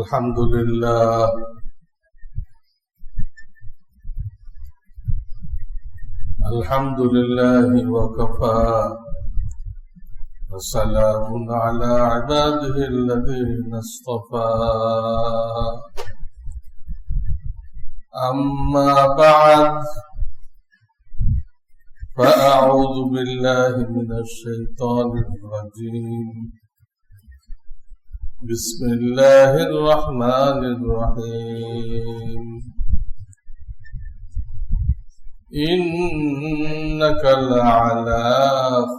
الحمد لله وكفى وسلام على عباده الذين اصطفى أما بعد فأعوذ بالله من الشيطان الرجيم بسم الله الرحمن الرحيم إنك لعلى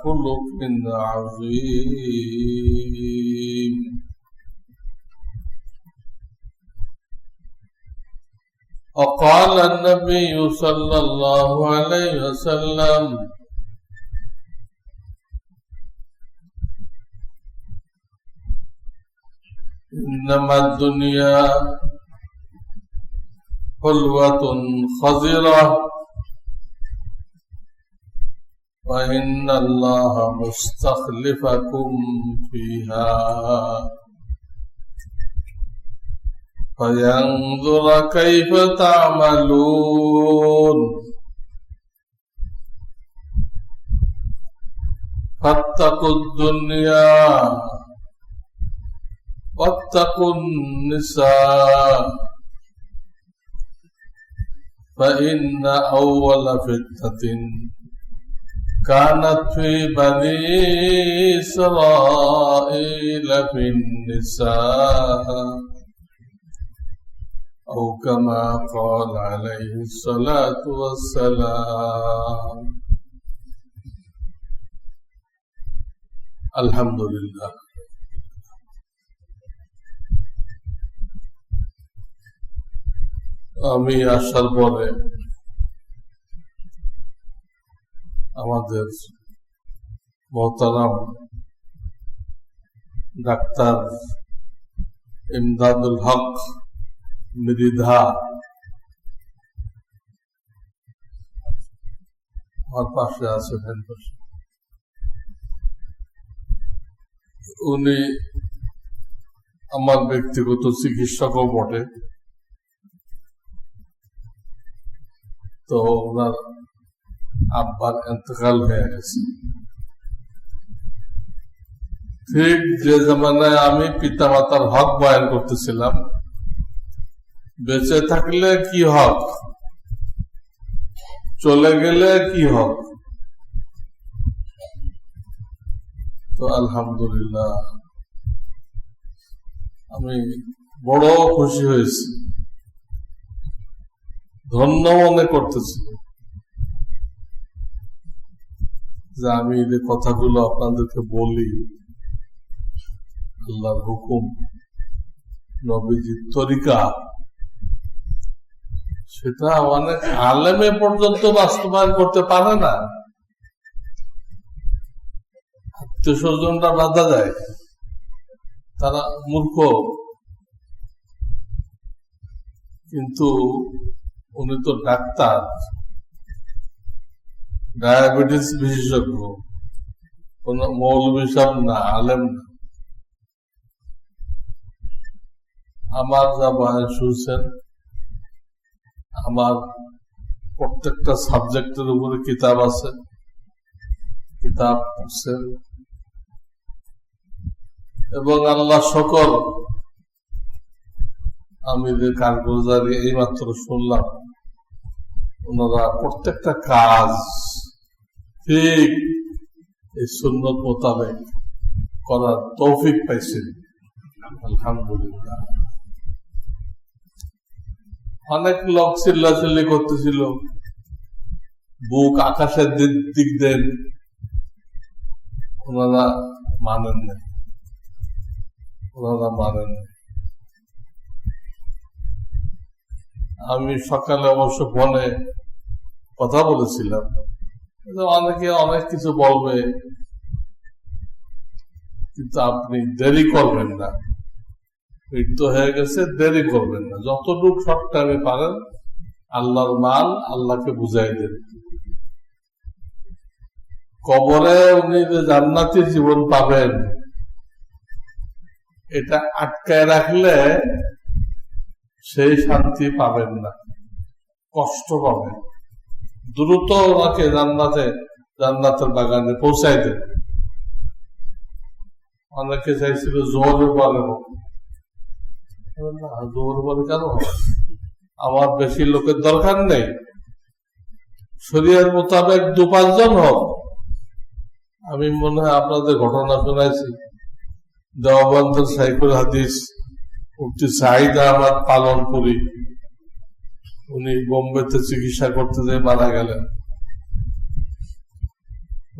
خلق عظيم وقال النبي صلى الله عليه وسلم إنما الدنيا حلوة خضرة وإن الله مستخلفكم فيها فينظر كيف تعملون فاتقوا الدنيا واتقوا النساء فإن أول فتنة كانت في بني إسرائيل في النساء أو كما قال عليه الصلاة والسلام الحمد لله আমি আসার পরে আমাদের মোহতারাম ডাক্তার ইমদাদুল হক মৃধা আমার পাশে আছেন, উনি আমার ব্যক্তিগত চিকিৎসকও বটে। তো ওনার আব্বার ইন্তেকাল হয়ে গেছে। ঠিক যে জামানায় আমি পিতা মাতার হক বয়ান করতেছিলাম, বেঁচে থাকলে কি হক, চলে গেলে কি হক। তো আলহামদুলিল্লাহ আমি বড় খুশি হয়েছি, ধন্য মনে করতেছি যে আমি এই কথাগুলো আপনাদেরকে বলি। আল্লাহর হুকুম, নবীজির তরিকা, সেটা অনেক আলেমে পর্যন্ত বাস্তবায়ন করতে পারে না। আত্মীয় স্বজনরা বাধা দেয়, তারা মূর্খ। কিন্তু উনি তো ডাক্তার, ডায়াবেটিস বিশেষজ্ঞ, কোন মৌলবী সাহেব না, আলেম না। আমার যা বয়স শুনছেন, আমার প্রত্যেকটা সাবজেক্টের উপরে কিতাব আছে, কিতাব পড়ছেন, এবং আল্লাহ শকর আমি যে কারগুজারি এইমাত্র শুনলাম, ওনারা প্রত্যেকটা কাজ ঠিক এই সুন্নত মোতাবেক করার তৌফিক পাইছেন, আলহামদুলিল্লাহ। অনেক লোক চিল্লাচিল্লি করতেছিল, বুক আকাশের দিক দেন, ওনারা মানেন না, ওনারা মানেন না। আমি সকালে অবশ্য ফোনে কথা বলেছিলাম, অনেকে অনেক কিছু বলবে, কিন্তু আপনি দেরি করবেন না, মৃত্যু হয়ে গেছে, দেরি করবেন না। যতটুকু শর্ট টাইমে পারেন আল্লাহর মাল আল্লাহকে বুঝাই দেন। কবরে উনি যে জান্নাতি জীবন পাবেন এটা আটকায় রাখলে সেই শান্তি পাবেন না, কষ্ট পাবেন। দ্রুত ওনাকে জান্নাতের বাগানে পৌঁছাই দেন। অনেকে চাইছিল জোহরের পরে হোক, না জোহরের পরে কেন হবে, আমার বেশি লোকের দরকার নেই, শরীয়তের মোতাবেক 2-5 জন হোক। আমি মনে হয় আপনাদের ঘটনা শোনাইছি, দেওবন্দের সাইকুল হাদিস মুফতি সাঈদ আহমদ পালনপুরি, উনি বোম্বেতে চিকিৎসা করতে যেয়ে মারা গেলেন।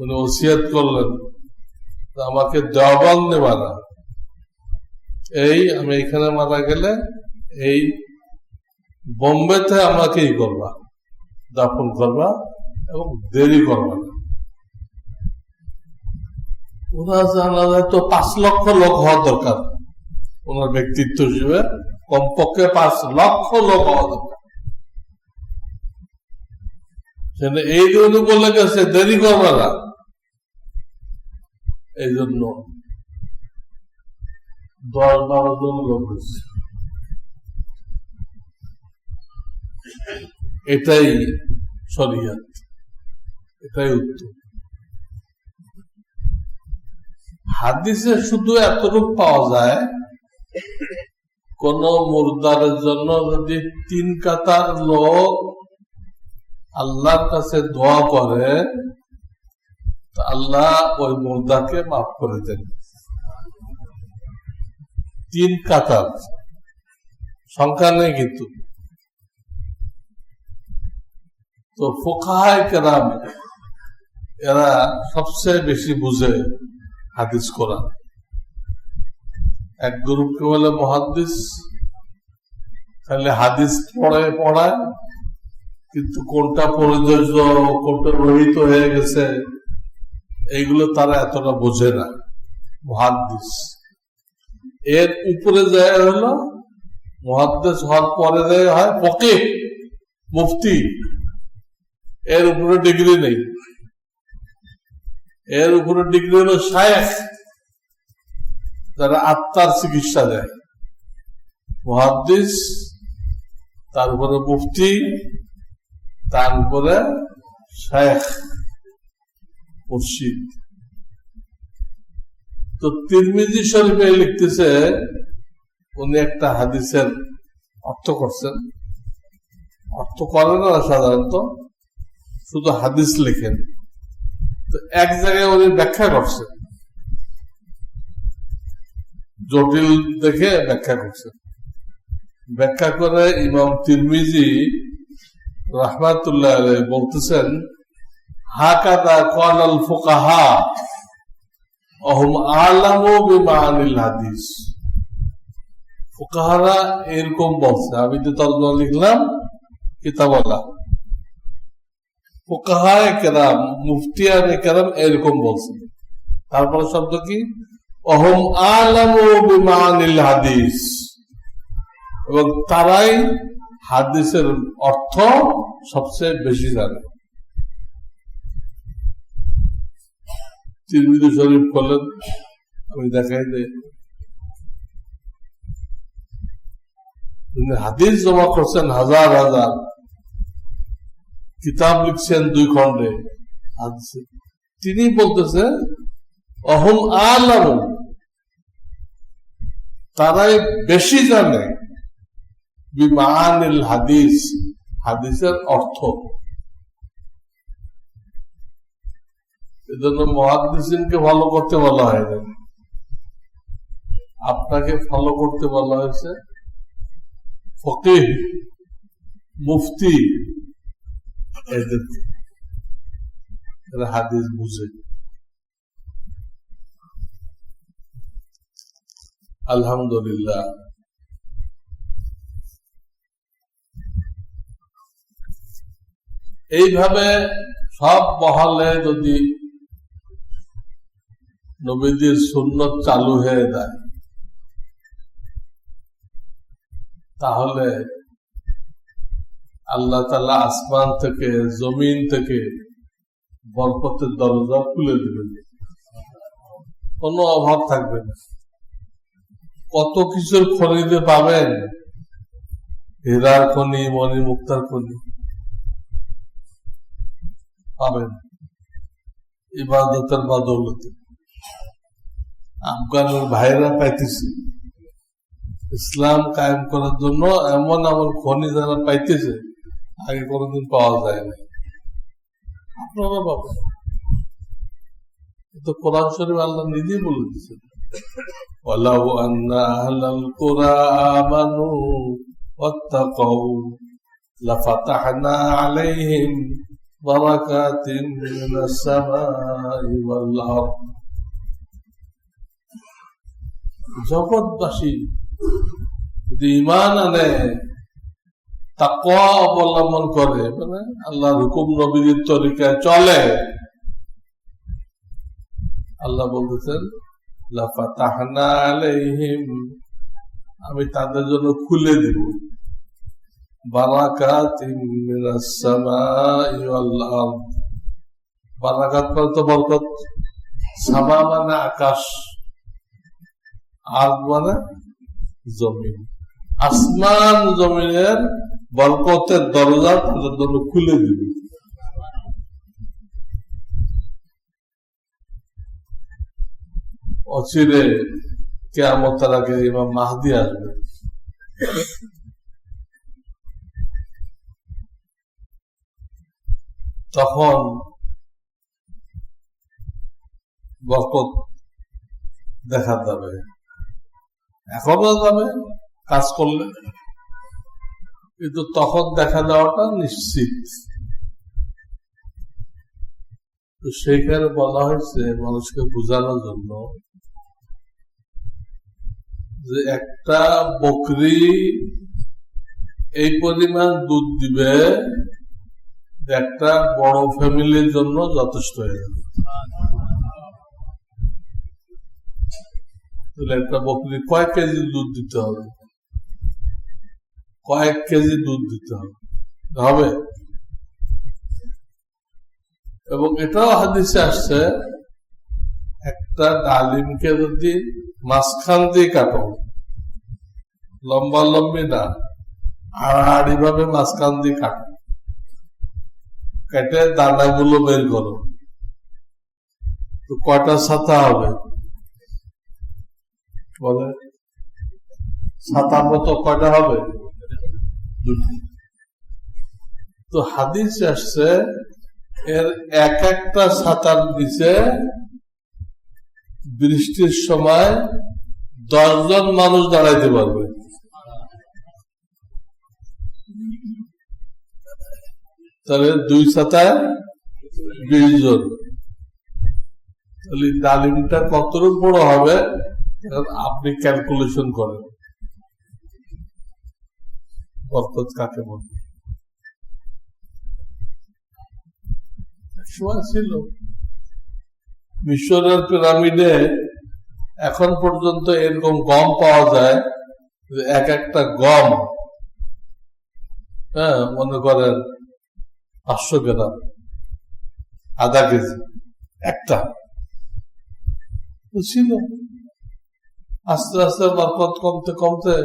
উনি ওসিয়ত করলেন আমাকে দেওবন্দে মারা, আমি এখানে মারা গেলে এই বোম্বেতে আমাকে করবা, দাফন করবা এবং দেরি করবা না। ওনার জানা যায় তো 5 লক্ষ লোক হওয়া দরকার, ওনার ব্যক্তিত্ব হিসেবে কমপক্ষে 5 লক্ষ লোক হওয়া দরকার। এই জন্য বলে গেছে দেরি করবা না, এই জন্য 10-12 জন লোক হয়েছে। এটাই শরিয়ত, এটাই উত্তম। হাদিসে শুধু এতটুকু পাওয়া যায়, কোন মুর্দারের জন্য যদি 3 কাতার লোক আল্লাহর কাছে দোয়া করে, আল্লাহ ওই মুর্দাকে মাফ করে দেন। 3 কাতার সংখ্যা নেই কিন্তু। তো ফুকাহায়ে কেরাম এরা সবচেয়ে বেশি বুঝে হাদিস কোরআন। এক গ্রুপকে বলে মুহাদ্দিস, তাহলে হাদিস পড়ায়, কিন্তু কোনটা পরিদর্য, কোনটা রহিত হয়ে গেছে এইগুলো তারা এতটা বোঝে না। মুহাদ্দিস এর উপরে যায় হলো মুহাদ্দিস হওয়ার পরে যায় হয় ফকিহ, মুফতি। এর উপরে ডিগ্রি নেই, এর উপরে ডিগ্রি হলো শায়েখ, যারা আত্মার চিকিৎসা দেয়। মুহাদ্দিস, তারপরে মুফতি, তারপরে শায়েখ, মুর্শিদ। তো তিরমিজি শরীফে লিখতেছে, উনি একটা হাদিসের অর্থ করছেন, অর্থ করেন না সাধারণত, শুধু হাদিস লেখেন। তো এক জায়গায় উনি ব্যাখ্যা করছেন, জটিল দেখে ব্যাখ্যা করছেন। ব্যাখ্যা করে ইমাম তিরমিজি রাহমাতুল্লাহ আলাইহি বলতেছেন, হাকাদা ক্বালাল ফুকাহা ওহুম আ'লামু বিমানিল হাদিস। ফুকাহারা এরকম বলছে, আমি যে তরজমা লিখলাম কিতাবওয়ালা, ফুকাহায়ে কেরাম, মুফতিয়ানে কেরাম এরকম বলছে। তারপরে শব্দ কি? ওহুম আ'লামু বিমানিল হাদিস, এবং তারাই হাদিসের অর্থ সবচেয়ে বেশি জানে। তিরমিজি শরীফ বলেন, আমি দেখাই দেই, হাদিস জমা করছেন হাজার হাজার, কিতাব লিখছেন 2 খন্ডে। তিনি বলতেছে অহুম আ'লামু, তারাই বেশি জানে বিমানিল হাদিস, হাদিসের অর্থ। এজন্য মুহাদ্দিসিনকে ফলো করতে বলা হয় না, আপনাকে ফলো করতে বলা হয়েছে ফকিহ, মুফতি, এদেরকে। এরা হাদিস বুঝে। আলহামদুলিল্লাহ, এইভাবে সব মহলে যদি নবীদের সুন্নত চালু হয়ে যায়, তাহলে আল্লাহ তাআলা আসমান থেকে, জমিন থেকে বরকতের দরজা খুলে দিবেন, কোনো অভাব থাকবে না। কত কিছুর খনিতে পাবেন, হীরার খনি, মণি মুক্তার খনি পাবেন ইবাদতের বদৌলতে। আফগানের ভাইরা পাইতেছে ইসলাম কায়েম করার জন্য এমন এমন খনি যারা পাইতেছে আগে কোনোদিন পাওয়া যায় না। আপনারা পাবেন, তো কোরআন শরীফ আল্লাহ নিজেই বলে দিচ্ছেন, ওয়ালাউ আন্না আহলাল কুরা আমানু ওয়াত্তাকাউ লাফাতাহনা আলাইহিম বারাকাতিন মিনাস সামাই ওয়াল আরদ। জগৎবাসী যদি ঈমান আনে, তাকওয়া অবলম্বন করে, মানে আল্লাহর হুকুম নবীর তরিকায় চলে, আল্লাহ বলতেছেন লাফাতাহনা আলাইহিম, আমি তাদের জন্য খুলে দিব বারাকাতিন মিনাস সামাই ওয়াল আরদ। বারাকাত মানে তো বরকত, সামা মানে আকাশ, আরদ মানে জমিন, আসমান জমিনের বরকতের দরজা তাদের জন্য খুলে দিবে। অচিরে কিয়ামতের আগে ইমাম মাহদী আসবে, তখন বরকত দেখা যাবে, এখনো যাবে কাজ করলে, কিন্তু তখন দেখা দেওয়াটা নিশ্চিত। তো সেইখানে বলা হয়েছে মানুষকে বোঝানোর জন্য যে একটা বকরি এই পরিমাণ দুধ দিবে একটা বড় ফ্যামিলির জন্য যথেষ্ট হয়ে যাবে। তাহলে একটা বকরি কয়েক কেজি দুধ দিতে হবে, কয়েক কেজি দুধ দিতে হবে। এবং এটাও হাদিসে আসছে, একটা ডালিমকে যদি মাঝখান দিয়ে কাটো, লম্বা লম্বি না, আড়াআড়ি ভাবে মাঝখান দিয়ে কাটো, কেটে দানাগুলো বের করো, তো কয়টা ছাতা হবে বলে? ছাতার মতো কয়টা হবে? দুটি। তো হাদিস আসছে এর এক একটা ছাতার নিচে বৃষ্টির সময় 10 জন মানুষ দাঁড়াইতে পারবে। তাহলে 2 ছাতায় 20 জন। তাহলে ডালিমটা কতটুকু বড় হবে আপনি ক্যালকুলেশন করেন, বরকত কাকে বলে। সময় ছিল মিশরের পিরামিডে এখন পর্যন্ত এরকম গম পাওয়া যায়, এক একটা গম মনে করেন 500 গ্রাম, আধা কেজি একটা ছিল। আস্তে আস্তে বরকত কমতে কমতে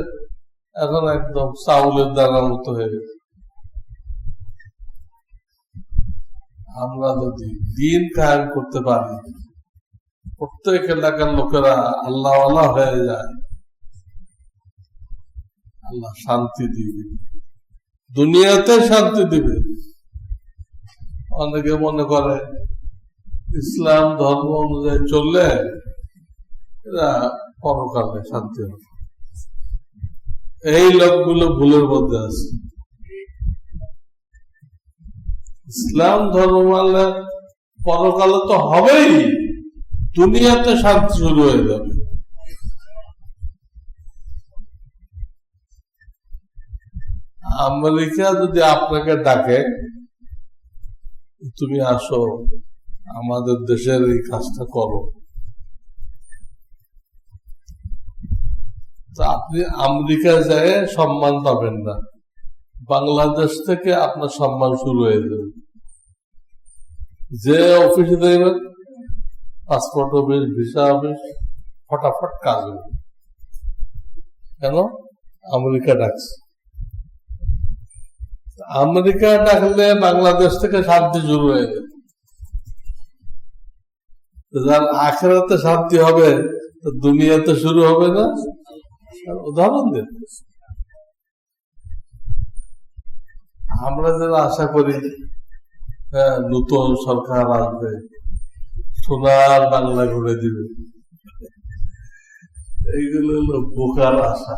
এখন একদম চাউলের দানার মতো হয়ে গেছে। আমরা যদি দিন কায়েম করতে পারি, প্রত্যেক এলাকার লোকেরা আল্লাহওয়ালা হয়ে যায়, আল্লাহ শান্তি দিবে, দুনিয়াতে শান্তি দিবে। অনেকে মনে করে ইসলাম ধর্ম অনুযায়ী চললে এরা পরকালে শান্তি হবে। এই লোকগুলো ভুলের মধ্যে আছে। ইসলাম ধর্ম মানলে পরকালে তো হবেই, দুনিয়াতে শান্তি শুরু হয়ে যাবে। আমেরিকা যদি আপনাকে ডাকে তুমি আসো আমাদের দেশের এই কাজটা করো, তো আপনি আমেরিকায় যায় সম্মান পাবেন না, বাংলাদেশ থেকে আপনার সম্মান শুরু হয়ে যাবে। যে অফিসে দেখবেন পাসপোর্ট অফিস, ভিসা অফিস, ফটাফট কাজ হবে। কেন? আমেরিকা ডাকছে। আমেরিকা ডাকলে বাংলাদেশ থেকে শান্তি শুরু হয়ে গেল। যার আখেরাতে শান্তি হবে দুনিয়াতে শুরু হবে না? উদাহরণ দিন। আমরা যারা আশা করি নতুন সরকার আসবে, সোনার বাংলা ঘুরে দিবে, এইগুলো হলো বোকার আশা।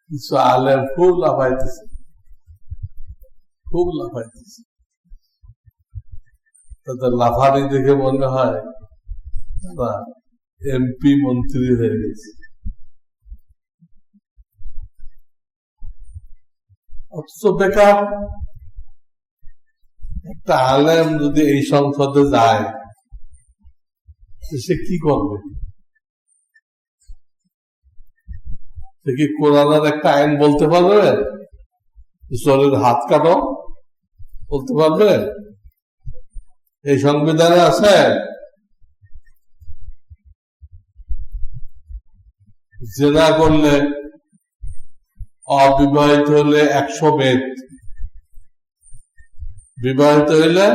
কিছু আলেম খুব লাফাইতেছে, খুব লাফাইতেছে। তাদের লাফানি দেখে মনে হয় তারা এমপি মন্ত্রী হয়ে গেছে। অথচ বেকার। একটা আলেম যদি এই সংসদে যায় সে কি করবে? সে কি কোরআনের একটা আইন বলতে পারবে? চোরের হাত কাটো বলতে পারবে? এই সংবিধানে আছে? জেনা করলে, অবিবাহিত হলে 100 বেদ, বিবাহিত হইলে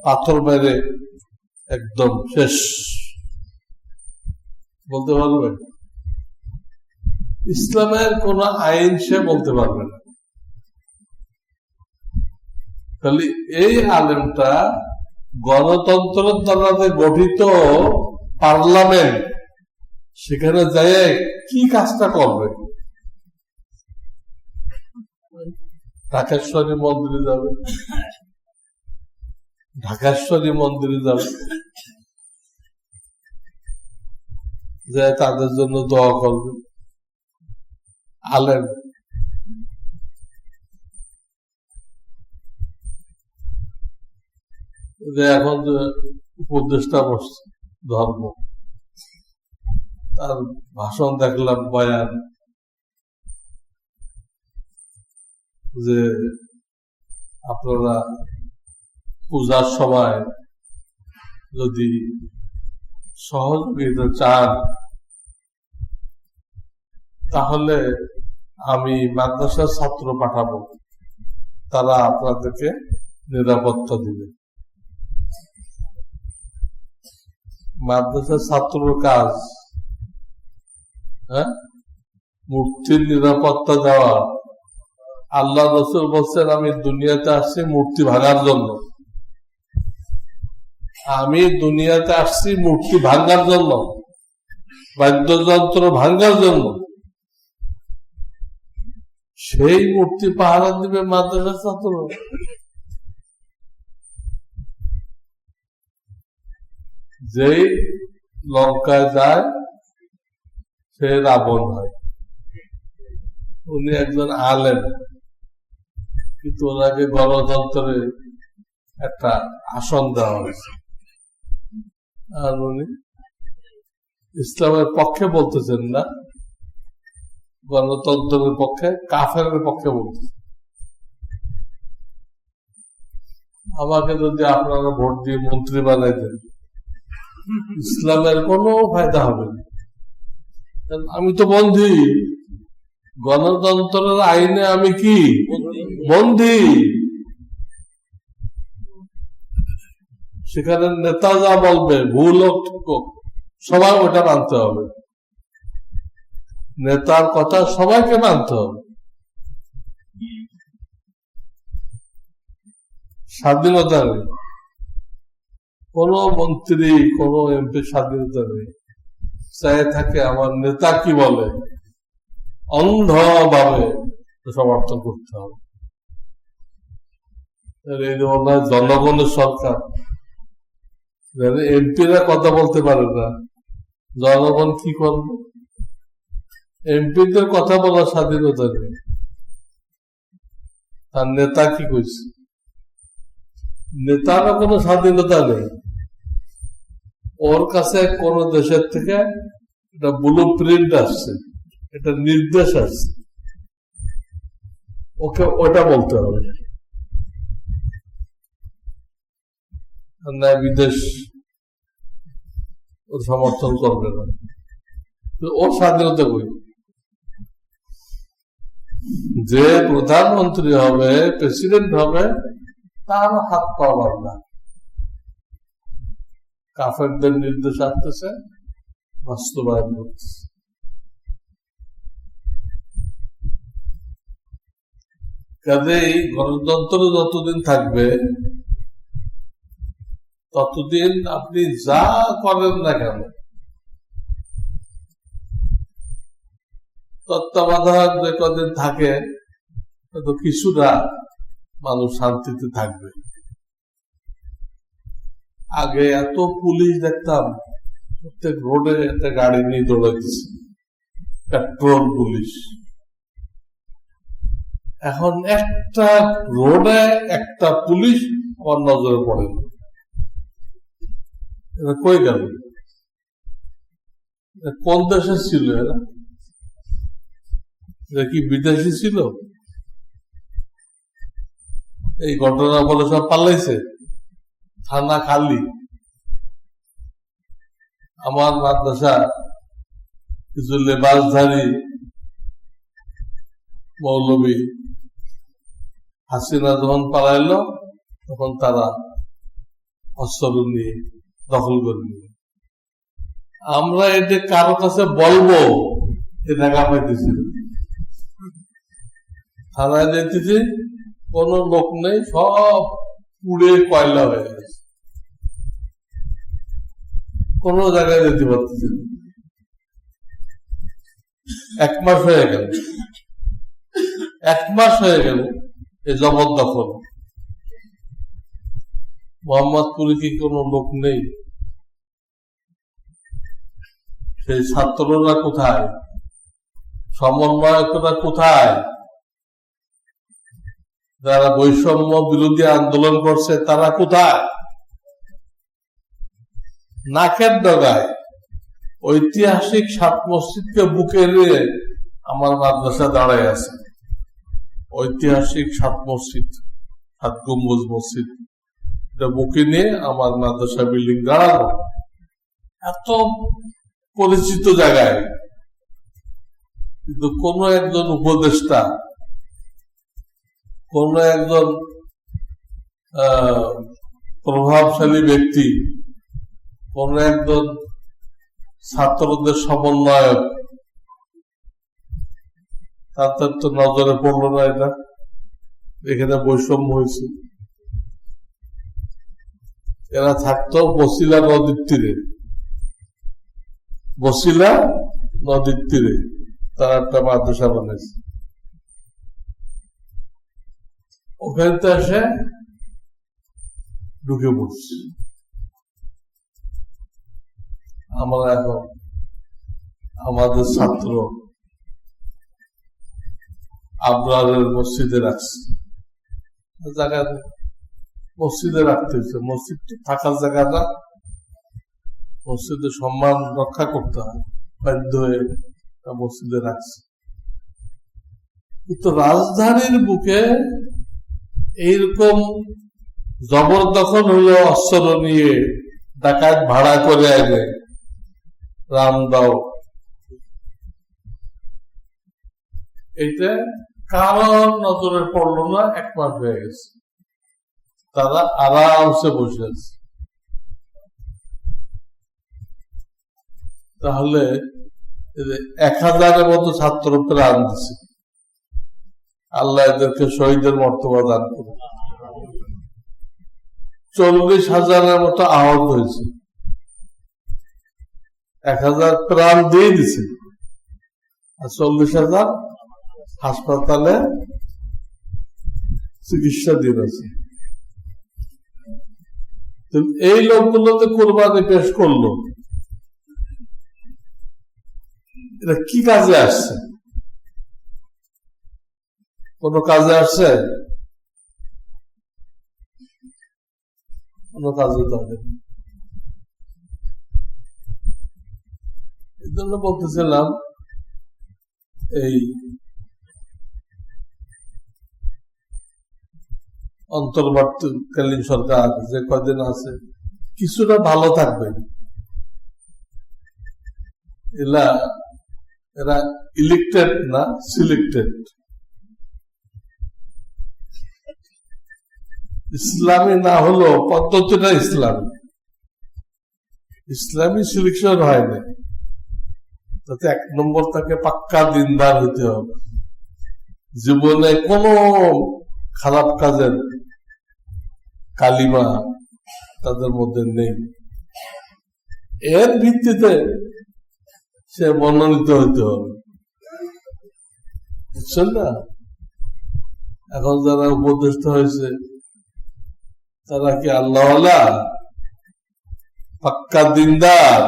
পাথর মেরে একদম শেষ বলতে পারবে? ইসলামের কোন আইন সে বলতে পারবে না। তাহলে এই আলেমটা গণতন্ত্রের দ্বারা গঠিত পার্লামেন্ট, সেখানে যায় কি কাজটা করবে? ঢাকেশ্বরী মন্দিরে যাবে, ঢাকেশ্বরী মন্দিরে যাবে, যে তাদের জন্য দোয়া করবে। আলেম যে এখন যে উপদেষ্টা বসছে ধর্ম, তার ভাষণ দেখলাম, বয়ান, যে আপনারা পূজার সময় যদি সহযোগিতা চান তাহলে আমি মাদ্রাসার ছাত্র পাঠাবো, তারা আপনাদেরকে নিরাপত্তা দিবে। মাদ্রাসার ছাত্রর কাজ মূর্তির নিরাপত্তা দেওয়া। আল্লাহ রসুল বলছেন, আমি দুনিয়াতে আসছি মূর্তি ভাঙার জন্য। আমি দুনিয়াতে আসছি মূর্তি ভাঙার জন্য, বাদ্যযন্ত্র ভাঙার জন্য। সেই মূর্তি পাহারা দিবে মাদ্রাসার ছাত্র? যেই লঙ্কায় যায় সে রাবণ হয়। উনি একজন আলেম, কিন্তু ওনাকে গণতন্ত্রে একটা আসন দেওয়া হয়েছে, আর উনি ইসলামের পক্ষে বলতেছেন না, গণতন্ত্রের পক্ষে, কাফেরের পক্ষে বলতেছেন। আমাকে যদি আপনারা ভোট দিয়ে মন্ত্রী বানাই দেন, ইসলামের কোনো ফায়দা হবে না। আমি তো বন্দী, গণতন্ত্রের আইনে আমি কি বন্দী। সেখানে নেতা যা বলবে, ভুল হোক ঠিক হোক, সবাই ওটা মানতে হবে। নেতার কথা সবাইকে মানতে হবে। স্বাধীনতা নেই, কোন মন্ত্রী, কোন এমপি স্বাধীনতা নেই। চাই থাকে আমার নেতা কি বলে অন্ধভাবে সমর্থন করতে হবে। জনগণের সরকার, এমপিরা কথা বলতে পারে না, জনগণ কি করবে? এমপিদের কথা বলার স্বাধীনতা নেই। তার নেতা কি করছে? নেতারও কোনো স্বাধীনতা নেই। ওর কাছে কোন দেশের থেকে এটা ব্লু প্রিন্ট আসছে, এটা নির্দেশ আসছে, ওকে ওটা বলতে হবে। বিদেশ সমর্থন করবে না। ওর স্বাধীনতা কই? যে প্রধানমন্ত্রী হবে, প্রেসিডেন্ট হবে, তার হাত পাওয়ার না। কাফেরদের নির্দেশ আসতেছে, বাস্তবায়ন করতেছে। কাজেই গণতন্ত্র যতদিন থাকবে ততদিন আপনি যা করেন না কেন, তত্ত্বাবধায়ক যে কদিন থাকে তো কিছুটা মানুষ শান্তিতে থাকবে। আগে এত পুলিশ দেখতাম, প্রত্যেক রোডে একটা গাড়ি নিয়ে দৌড়াইতেছে, পেট্রোল পুলিশ। এখন একটা রোডে একটা পুলিশ আমার নজরে পড়ে না। এটা কই গেল? কোন দেশে ছিল এরা? এটা কি বিদেশি ছিল? এই ঘটনা বলে সব পাল্লাইছে, থানা খালি। আমার মাদ্রাসা কিছু লেবাসধারী মৌলবী হাসিনা যখন পালাইলো, তখন তারা অস্ত্র নিয়ে দখল করে নিল। আমরা এটা কারো কাছে বলবো, এ টাকা পাইতেছি, থানায় যেতেছি, কোন লোক নেই, সব পুড়ে কয়লা হয়ে গেছে, কোন জায়গায় যেতে পারতেছি না। 1 মাস হয়ে গেল, 1 মাস হয়ে গেল এই জবরদখল। মোহাম্মদপুরে কি কোন লোক নেই? সেই ছাত্ররা কোথায়? সমন্বয়করা কোথায়? যারা বৈষম্য বিরোধী আন্দোলন করছে তারা কোথায়? নাকের ডগায় ঐতিহাসিক 7 মসজিদকে বুকে নিয়ে আমার মাদ্রাসা দাঁড়ায় আছে। ঐতিহাসিক 7 মসজিদ, 7 গম্বুজ মসজিদ, এটা বুকে নিয়ে আমার মাদ্রাসা বিল্ডিং দাঁড়ানো। এত পরিচিত জায়গায়, কিন্তু কোন একজন উপদেষ্টা, কোন একজন প্রভাবশালী ব্যক্তি, কোন একজন ছাত্রদের সমন্বয়ক, তাদের তো নজরে পড়লো না এটা, এখানে বৈষম্য হয়েছে। এরা থাকতো বসিলা নদীর তীরে, বসিলা নদীর তীরে তারা একটা মাদ্রাসা বানিয়েছে। ওখানে তো এসে ঢুকে পড়ছে। আমরা এখন আমাদের ছাত্র আবরারের মসজিদে রাখছি, জায়গা মসজিদে রাখতে হচ্ছে। মসজিদ থাকার জায়গাটা, মসজিদের সম্মান রক্ষা করতে হয়, বাধ্য হয়ে মসজিদে রাখছে। কিন্তু রাজধানীর বুকে এইরকম জবরদখল হলো, অস্ত্র নিয়ে ডাকাত ভাড়া করে আনে, রামদাও, এটা কারোর নজরে পড়লো না। 1 মাস হয়ে গেছে, তারা আরামসে বসে আছে। তাহলে 1000-এর মতো ছাত্র প্রাণ দিছে, আল্লাহ এদেরকে শহীদের মর্তবা দান করে। 40,000-এর মতো আহত হয়েছে, 1000 প্রাণ দিয়ে দিছে, আর 40,000 হাসপাতালে চিকিৎসা দিয়ে আছে। এই লোকগুলোতে কোরবানি পেশ করলো, এটা কি কাজে আসছে? কোন কাজে আসছে? কোন কাজে তো হবে। এই জন্য বলতেছিলাম, এই অন্তর্বর্তীকালীন সরকার যে কদিন আছে কিছুটা ভালো থাকবে, এলা এরা ইলেক্টেড না, সিলেক্টেড। ইসলামী না হলো পদ্ধতিটা ইসলামী, ইসলামী সিলেকশন হয় না। তাতে 1 নম্বর তাকে পাক্কা দিনদার হইতে হবে, জীবনে কোনো খারাপ কাজের কালিমা তাদের মধ্যে নেই। এর ভিত্তিতে সে মনোনীত হইতে হবে, বুঝছেন না? এখন যারা উপদেষ্টা হয়েছে তারা কি আল্লাহওয়ালা, পাক্কা দিনদার?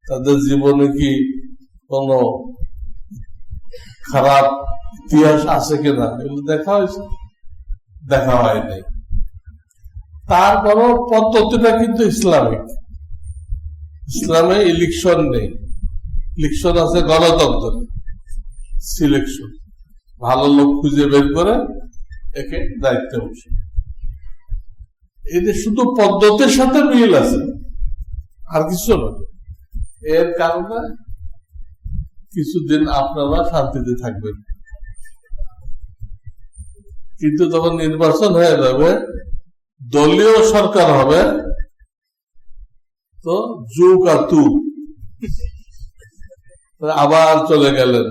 তাদের জীবনে কি কোন খারাপ ইতিহাস আছে কিনা এগুলো দেখা হয়েছে? দেখা হয় নাই। তারপরও পদ্ধতিটা কিন্তু ইসলামিক। ইসলামে ইলেকশন নেই, ইলেকশন আছে গণতন্ত্র, সিলেকশন। ভালো লোক খুঁজে বের করে একে দায়িত্বে বসে। এদের শুধু পদ্ধতির সাথে মিল আছে, আর কিছু না। এর কারণে কিছুদিন আপনারা শান্তিতে থাকবেন, কিন্তু যখন নির্বাচন হয়ে যাবে, দলীয় সরকার হবে, তো যুগ আর তু আবার চলে গেলেন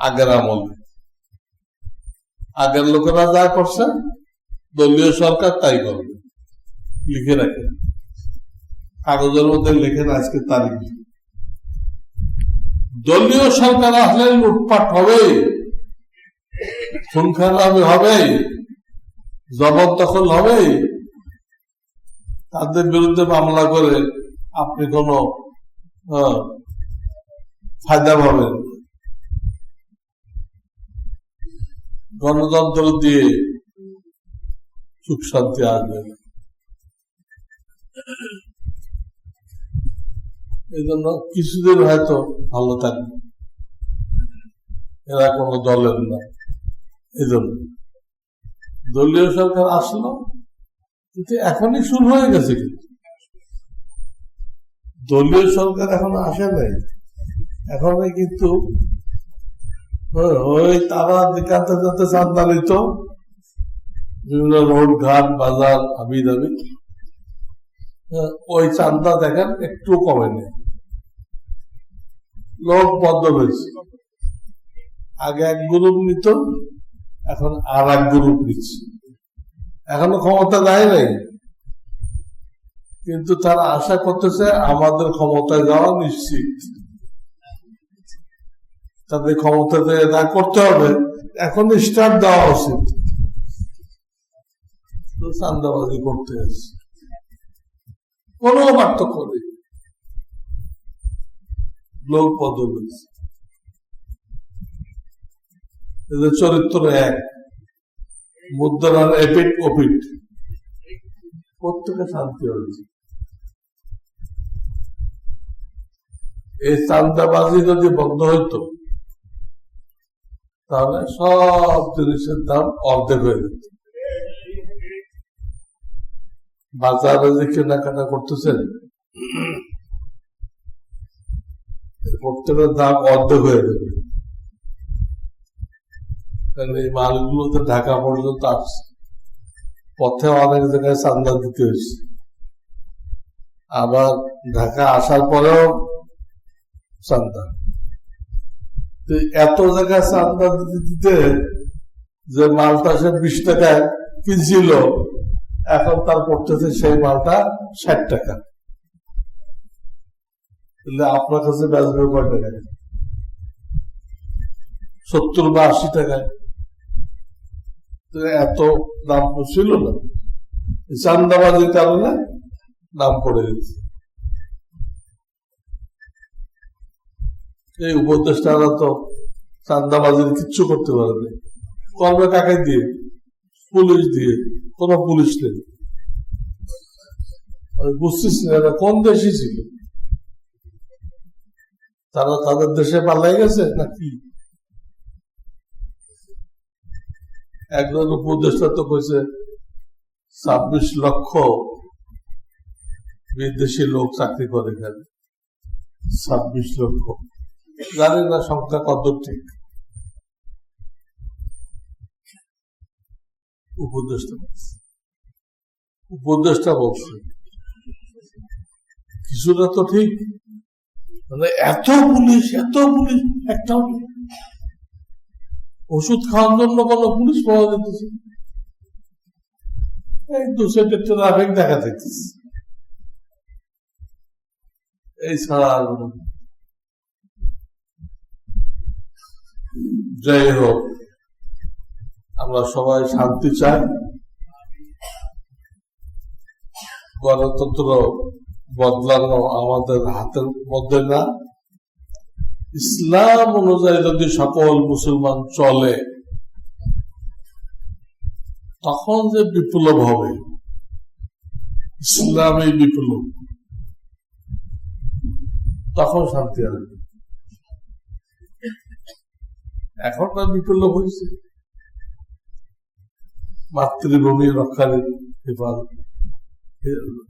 আগের আমলে। আগের লোকেরা যা করছে দলীয় সরকার তাই করবে। লিখে রাখেন, কাগজের মধ্যে লেখেন আজকে তারিখ। দলীয় সরকার আসলে লুটপাট হবে, খুন খারাপি হবে, জবরদখল হবে। তাদের বিরুদ্ধে মামলা করে আপনি কোন ফায়দা পাবেন? গণতন্ত্র দিয়ে সুখ শান্তি আসবে। এই জন্য কিছুদিন হয়তো ভালো থাকবে, এরা কোন দলের না। এই জন্য দলীয় সরকার আসলো, কিন্তু এখনই শুরু হয়ে গেছে। কিন্তু দলীয় সরকার এখনো আসে নাই, এখনই কিন্তু ওই তারা দিকাতে যাতে চান্দা নিত, বিভিন্ন রোড ঘাট বাজার হাবি দাবি, ওই চান্দা দেখেন একটু কমেনি, লোক বদল হয়েছে। আগে এক গ্রুপ নিত, এখন আর এক গ্রুপ নিচ্ছে। এখনো ক্ষমতা দেয় নাই, কিন্তু তারা আশা করতেছে আমাদের ক্ষমতায় যাওয়া নিশ্চিত, তাদের ক্ষমতাতে যা করতে হবে এখন স্টার্ট দেওয়া উচিত। চান্দাবাজি করতে আসছে, কোন পার্থক্য নেই। লোক পদ্ধতি, এদের চরিত্র এক, মুদ্রার এপিট ওপিট, প্রত্যেকে শান্তি হয়েছে। এই চান্দাবাজি যদি বন্ধ হইতো তাহলে সব জিনিসের দাম অর্ধেক হয়ে যেত। বাজারে যে কেনাকাটা করতেছেন, প্রত্যেকের দাম অর্ধেক হয়ে যাবে। এই মালগুলোতে ঢাকা পর্যন্ত আসছে, পথে অনেক জায়গায় চান্দা দিতে হয়েছে, আবার ঢাকা আসার পরেও চান্দা। এত জায়গায় চান্দা দিতে দিতে যে মালটা সে 20 টাকায় কিনছিল, এখন তার পড়তেছে সেই মালটা 60 টাকা। আপনার কাছে বেচবে কয় টাকায়? 70 বা 80 টাকায়। এত দাম ছিল না, চান্দাবাজির কারণে দাম পড়ে গেছে। এই উপদেষ্টারা তো চান্দাবাজির কিচ্ছু করতে পারেনি। করবে কাকে দিয়ে? পুলিশ দিয়ে। কোন পুলিশ নেই। বুঝছিস না এরা কোন দেশই ছিল? তারা তাদের দেশে পালাই গেছে নাকি? একজন উপদেষ্টা তো কইছে 26 লক্ষ বিদেশি লোক চাকরি করে এখানে। 26 লক্ষ, জানি না সংখ্যা কত ঠিক। উপদেষ্টা বলছে কিছুটা তো ঠিক, মানে এত পুলিশ একটাও নেই। ওষুধ খাওয়ার জন্য কোনো পুলিশ পাওয়া যেতেছে, এই 200 ট্রাফিক দেখা যাইতেছে, এই ছাড়া আর যাই হোক, আমরা সবাই শান্তি চাই। গণতন্ত্র বদলানো আমাদের হাতের মধ্যে না। ইসলাম অনুযায়ী যদি সকল মুসলমান চলে, তখন যে বিপ্লব হবে, ইসলামী বিপ্লব, তখন শান্তি আসবে। এখন না বিপ্লব হয়েছে মাতৃভূমি রক্ষার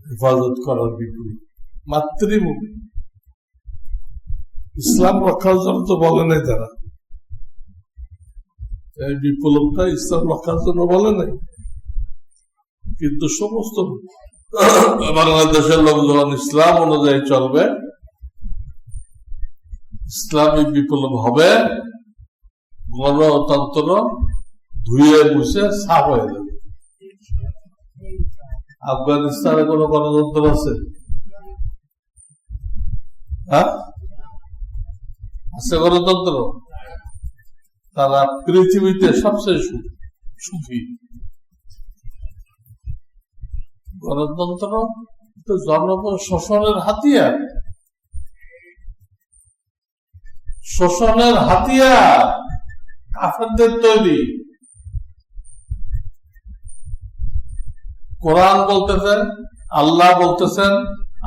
হেফাজত করার বিপ্লব। মাতৃভূমি ইসলাম রক্ষার জন্য তো বলে নাই তারা, এই বিপ্লবটা ইসলাম রক্ষার জন্য বলে নাই। কিন্তু সমস্ত বাংলাদেশের লোক যখন ইসলাম অনুযায়ী চলবে, ইসলামী বিপ্লব হবে, গণতন্ত্র ধুয়ে মুছে সাফ হয়ে যাবে। আফগানিস্তানে কোন গণতন্ত্র আছে? হ্যাঁ, আছে গণতন্ত্র। তারা পৃথিবীতে সবচেয়ে সুখী। গণতন্ত্র তো জনগণ শোষণের হাতিয়ার, শোষণের হাতিয়ার কাফেরদের তৈরি। কোরআন বলতেছেন, আল্লাহ বলতেছেন,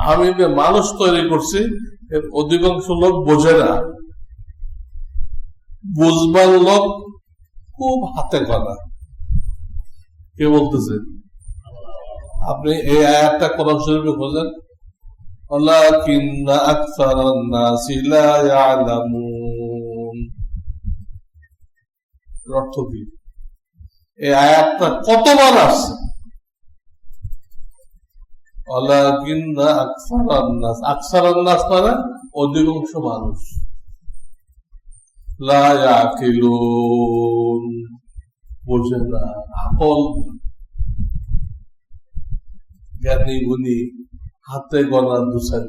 আমি যে মানুষ তৈরি করছি, এর অধিকাংশ লোক বোঝে না। বুঝবার লোক খুব হাতে গড়া। কে বলতেছে? আপনি এই আয়াতটা কোরআন শরীফে খোঁজেন, ওয়ালাকিন্না আকসারান নাসি লা ইয়ালামুন। অর্থ কি? এই আয়াতটা কতবার আসছে? ওয়ালাকিন্না আকসারান নাস, আকসারান নাস মানে অধিকাংশ মানুষ, লা ইয়াকিলুন, বোঝে না, আকল জ্ঞানী গুণী হাতে গণার 2-4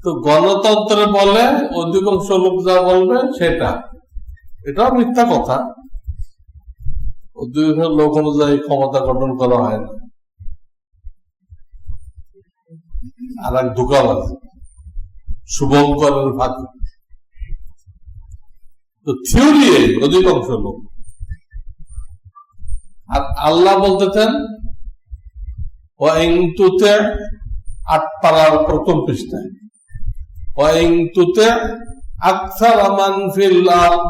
তো গণতন্ত্রে বলে অধিকাংশ লোক যা বলবে সেটা, এটাও মিথ্যা কথা। অধিকাংশ লোক অনুযায়ী ক্ষমতা গঠন করা হয় না। আর এক ধোঁকাবাজ শুভঙ্করের ফাঁকি। তো থিওরি অধিকাংশ লোক। আর আল্লাহ বলতেছেন, 8 পারার প্রথম পৃষ্ঠায়, আকসারা মান ফিল আরদ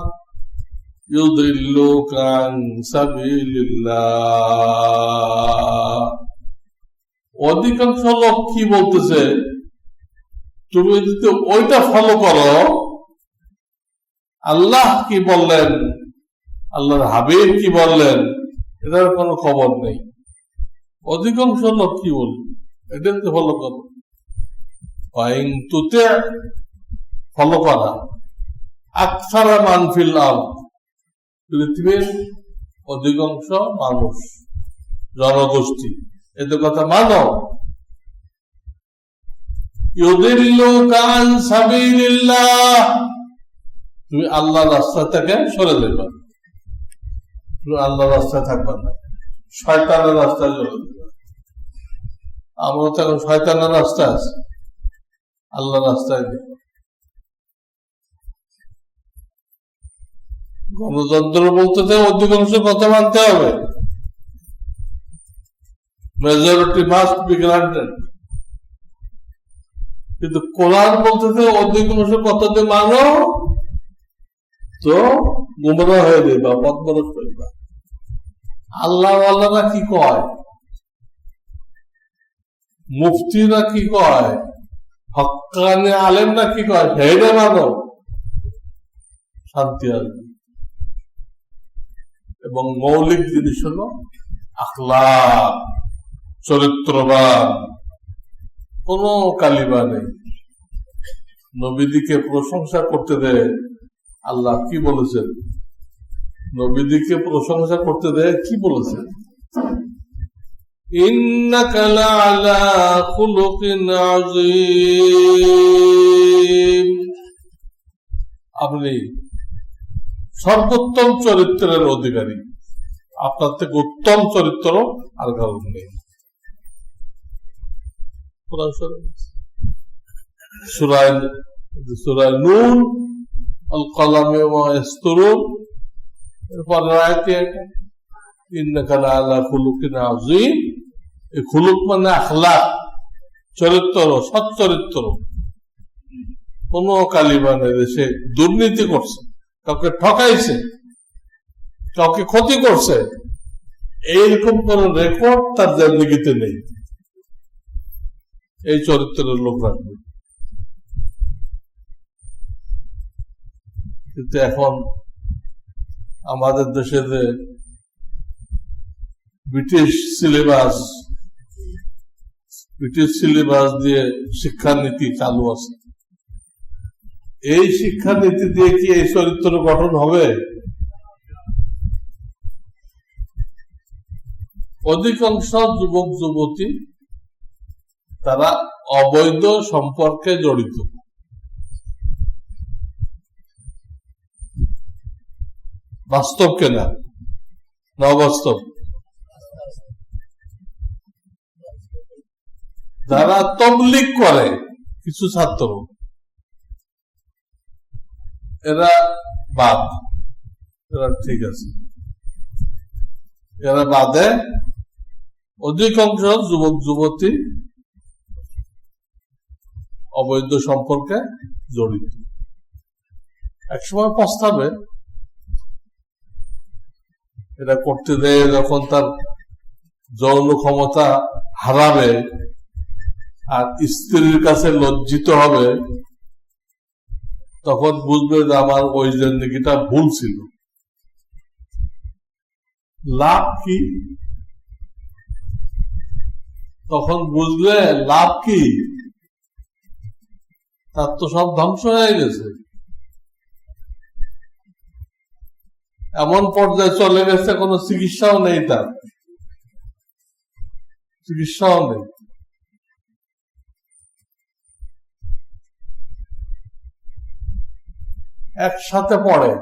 ইউদিল্লুকা আন সাবিলিল্লাহ। অধিকাংশ লোক কি বলতেছে, তুমি যদি ওইটা ফলো করো, আল্লাহ কি বললেন, আল্লাহর হাবিব কি বললেন, এটার কোনো খবর নেই। অধিকাংশ লোক কি বলবে, এটাকে ফলো করো। ফলো করা আকসারা মান ফিল আরদ, পৃথিবীর অধিকাংশ মানুষ, জনগোষ্ঠী, এদের কথা মানো। ইউদিল্লুকা আন সাবিলিল্লাহ, তুমি আল্লাহর রাস্তা থেকে সরে যাবে, তুমি আল্লাহর রাস্তায় থাকবে না, শয়তানের রাস্তায় চলে যাবে। আমরা তো এখন শয়তানের রাস্তায় আছি, আল্লাহর রাস্তায় নেই। গণতন্ত্র বলতে অধিকাংশ কথা মানতে হবে, মেজরিটি মাস্ট বি গ্রান্টেড। কিন্তু কোরআন বলতে অধিকাংশ কথা যে মানো তো গুমরা হয়ে যাবে, পথভ্রষ্ট হইবা। আল্লাহ আল্লাহরা কি কয়, মুফতিরা কি কয়, হক্কানি আলেম না কি কয়, সেইটা মানো, শান্তি আসবে। এবং মৌলিক জিনিস হলো আখলাক, চরিত্রবান, কোন কালিমা নেই। নবীদিকে প্রশংসা করতে দেয় আল্লাহ কি বলেছেন, নবীদিকে প্রশংসা করতে দেয় কি বলেছেন, ইন্নাকা লাআলা খুলুকিন আযীম, আপনি সর্বোত্তম চরিত্রের অধিকারী, আপনার থেকে উত্তম চরিত্র আর কারণ নেই। সূরা নূর, আল কলামে ওয়া ইয়াসতুরুন, এরপর আয়াতে এটা ইন্নাকা লাআলা খুলুকিন আযীম। এই খুলুক মানে আখলাক, চরিত্র, সৎ চরিত্র। কোন কালিমা নেই সে দুর্নীতি করছে, কাউকে ঠকাইছে, কাউকে ক্ষতি করছে, এইরকম কোন রেকর্ড তার জিন্দেগিতে নেই। এই চরিত্রের লোক রাখবে। কিন্তু এখন আমাদের দেশে যে ব্রিটিশ সিলেবাস দিয়ে শিক্ষানীতি চালু আছে, এই শিক্ষানীতি দিয়ে কি এই চরিত্র গঠন হবে? অধিকাংশ যুবক যুবতী তারা অবৈধ সম্পর্কে জড়িত। বাস্তব কেনা না অবাস্তব? যারা তবলিগ করে কিছু ছাত্র, এরা বাদ, এরা ঠিক আছে, এরা বাদে অধিকাংশ যুবক যুবতী অবৈধ সম্পর্কে জড়িত। একসময় পস্তাবে, এটা করতে দেয় যখন তার যৌন ক্ষমতা হারাবে আর স্ত্রীর কাছে লজ্জিত হবে, তখন বুঝবে যে আমার ওই জিন্দেগিটা ভুল ছিল। লাভ কি? তখন বুঝলে লাভ কি? তার তো সব ধ্বংস হয়ে গেছে, এমন পর্যায়ে চলে গেছে কোনো চিকিৎসাও নেই, তার চিকিৎসাও নেই। একসাথে পড়ে,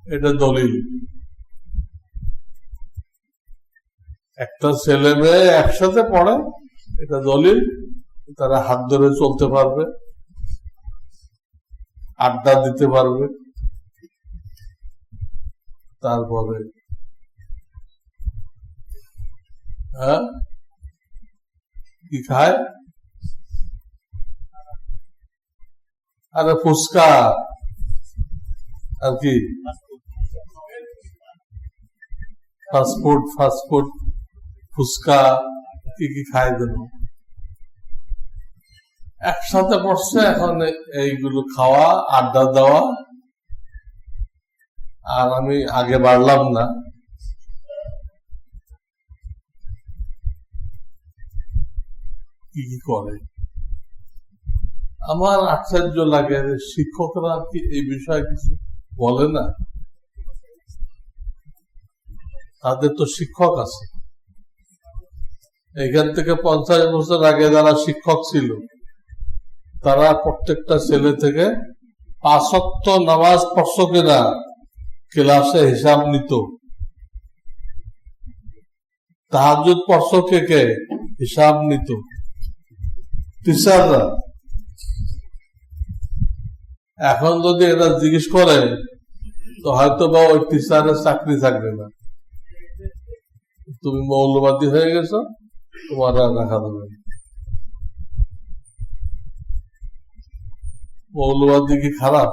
এটা দলিল। একটা ছেলে মেয়ে একসাথে পড়ে, এটা দলিল। তারা হাত ধরে চলতে পারবে, আড্ডা দিতে পারবে, তারপরে কি খায়, আরে ফুচকা আর কি ফাস্টফুড ফুচকা কি কি খায় যেন, একসাথে পড়ছে। এখন এইগুলো খাওয়া, আড্ডা দেওয়া। আর আমি আগে বাড়লাম না, কি কি করে। আমার আশ্চর্য লাগে যে শিক্ষকরা কি এই বিষয়ে কিছু বলে না। তাদের তো শিক্ষক আছে। এখান থেকে 50 বছর আগে যারা শিক্ষক ছিল, তারা প্রত্যেকটা ছেলে থেকে 5 ওয়াক্ত নামাজ পড়ছো কিনা ক্লাসে হিসাব নিত। তাহাজ্জুদ পড়ছো কে হিসাব নিত টিচাররা। এখন যদি এরা জিজ্ঞেস করে তো হয়তো বা ওই টিচারের চাকরি থাকবে না, তুমি মৌলবাদী হয়ে গেছো, তোমার আর রাখা যাবে না। মৌলবাদী কি খারাপ?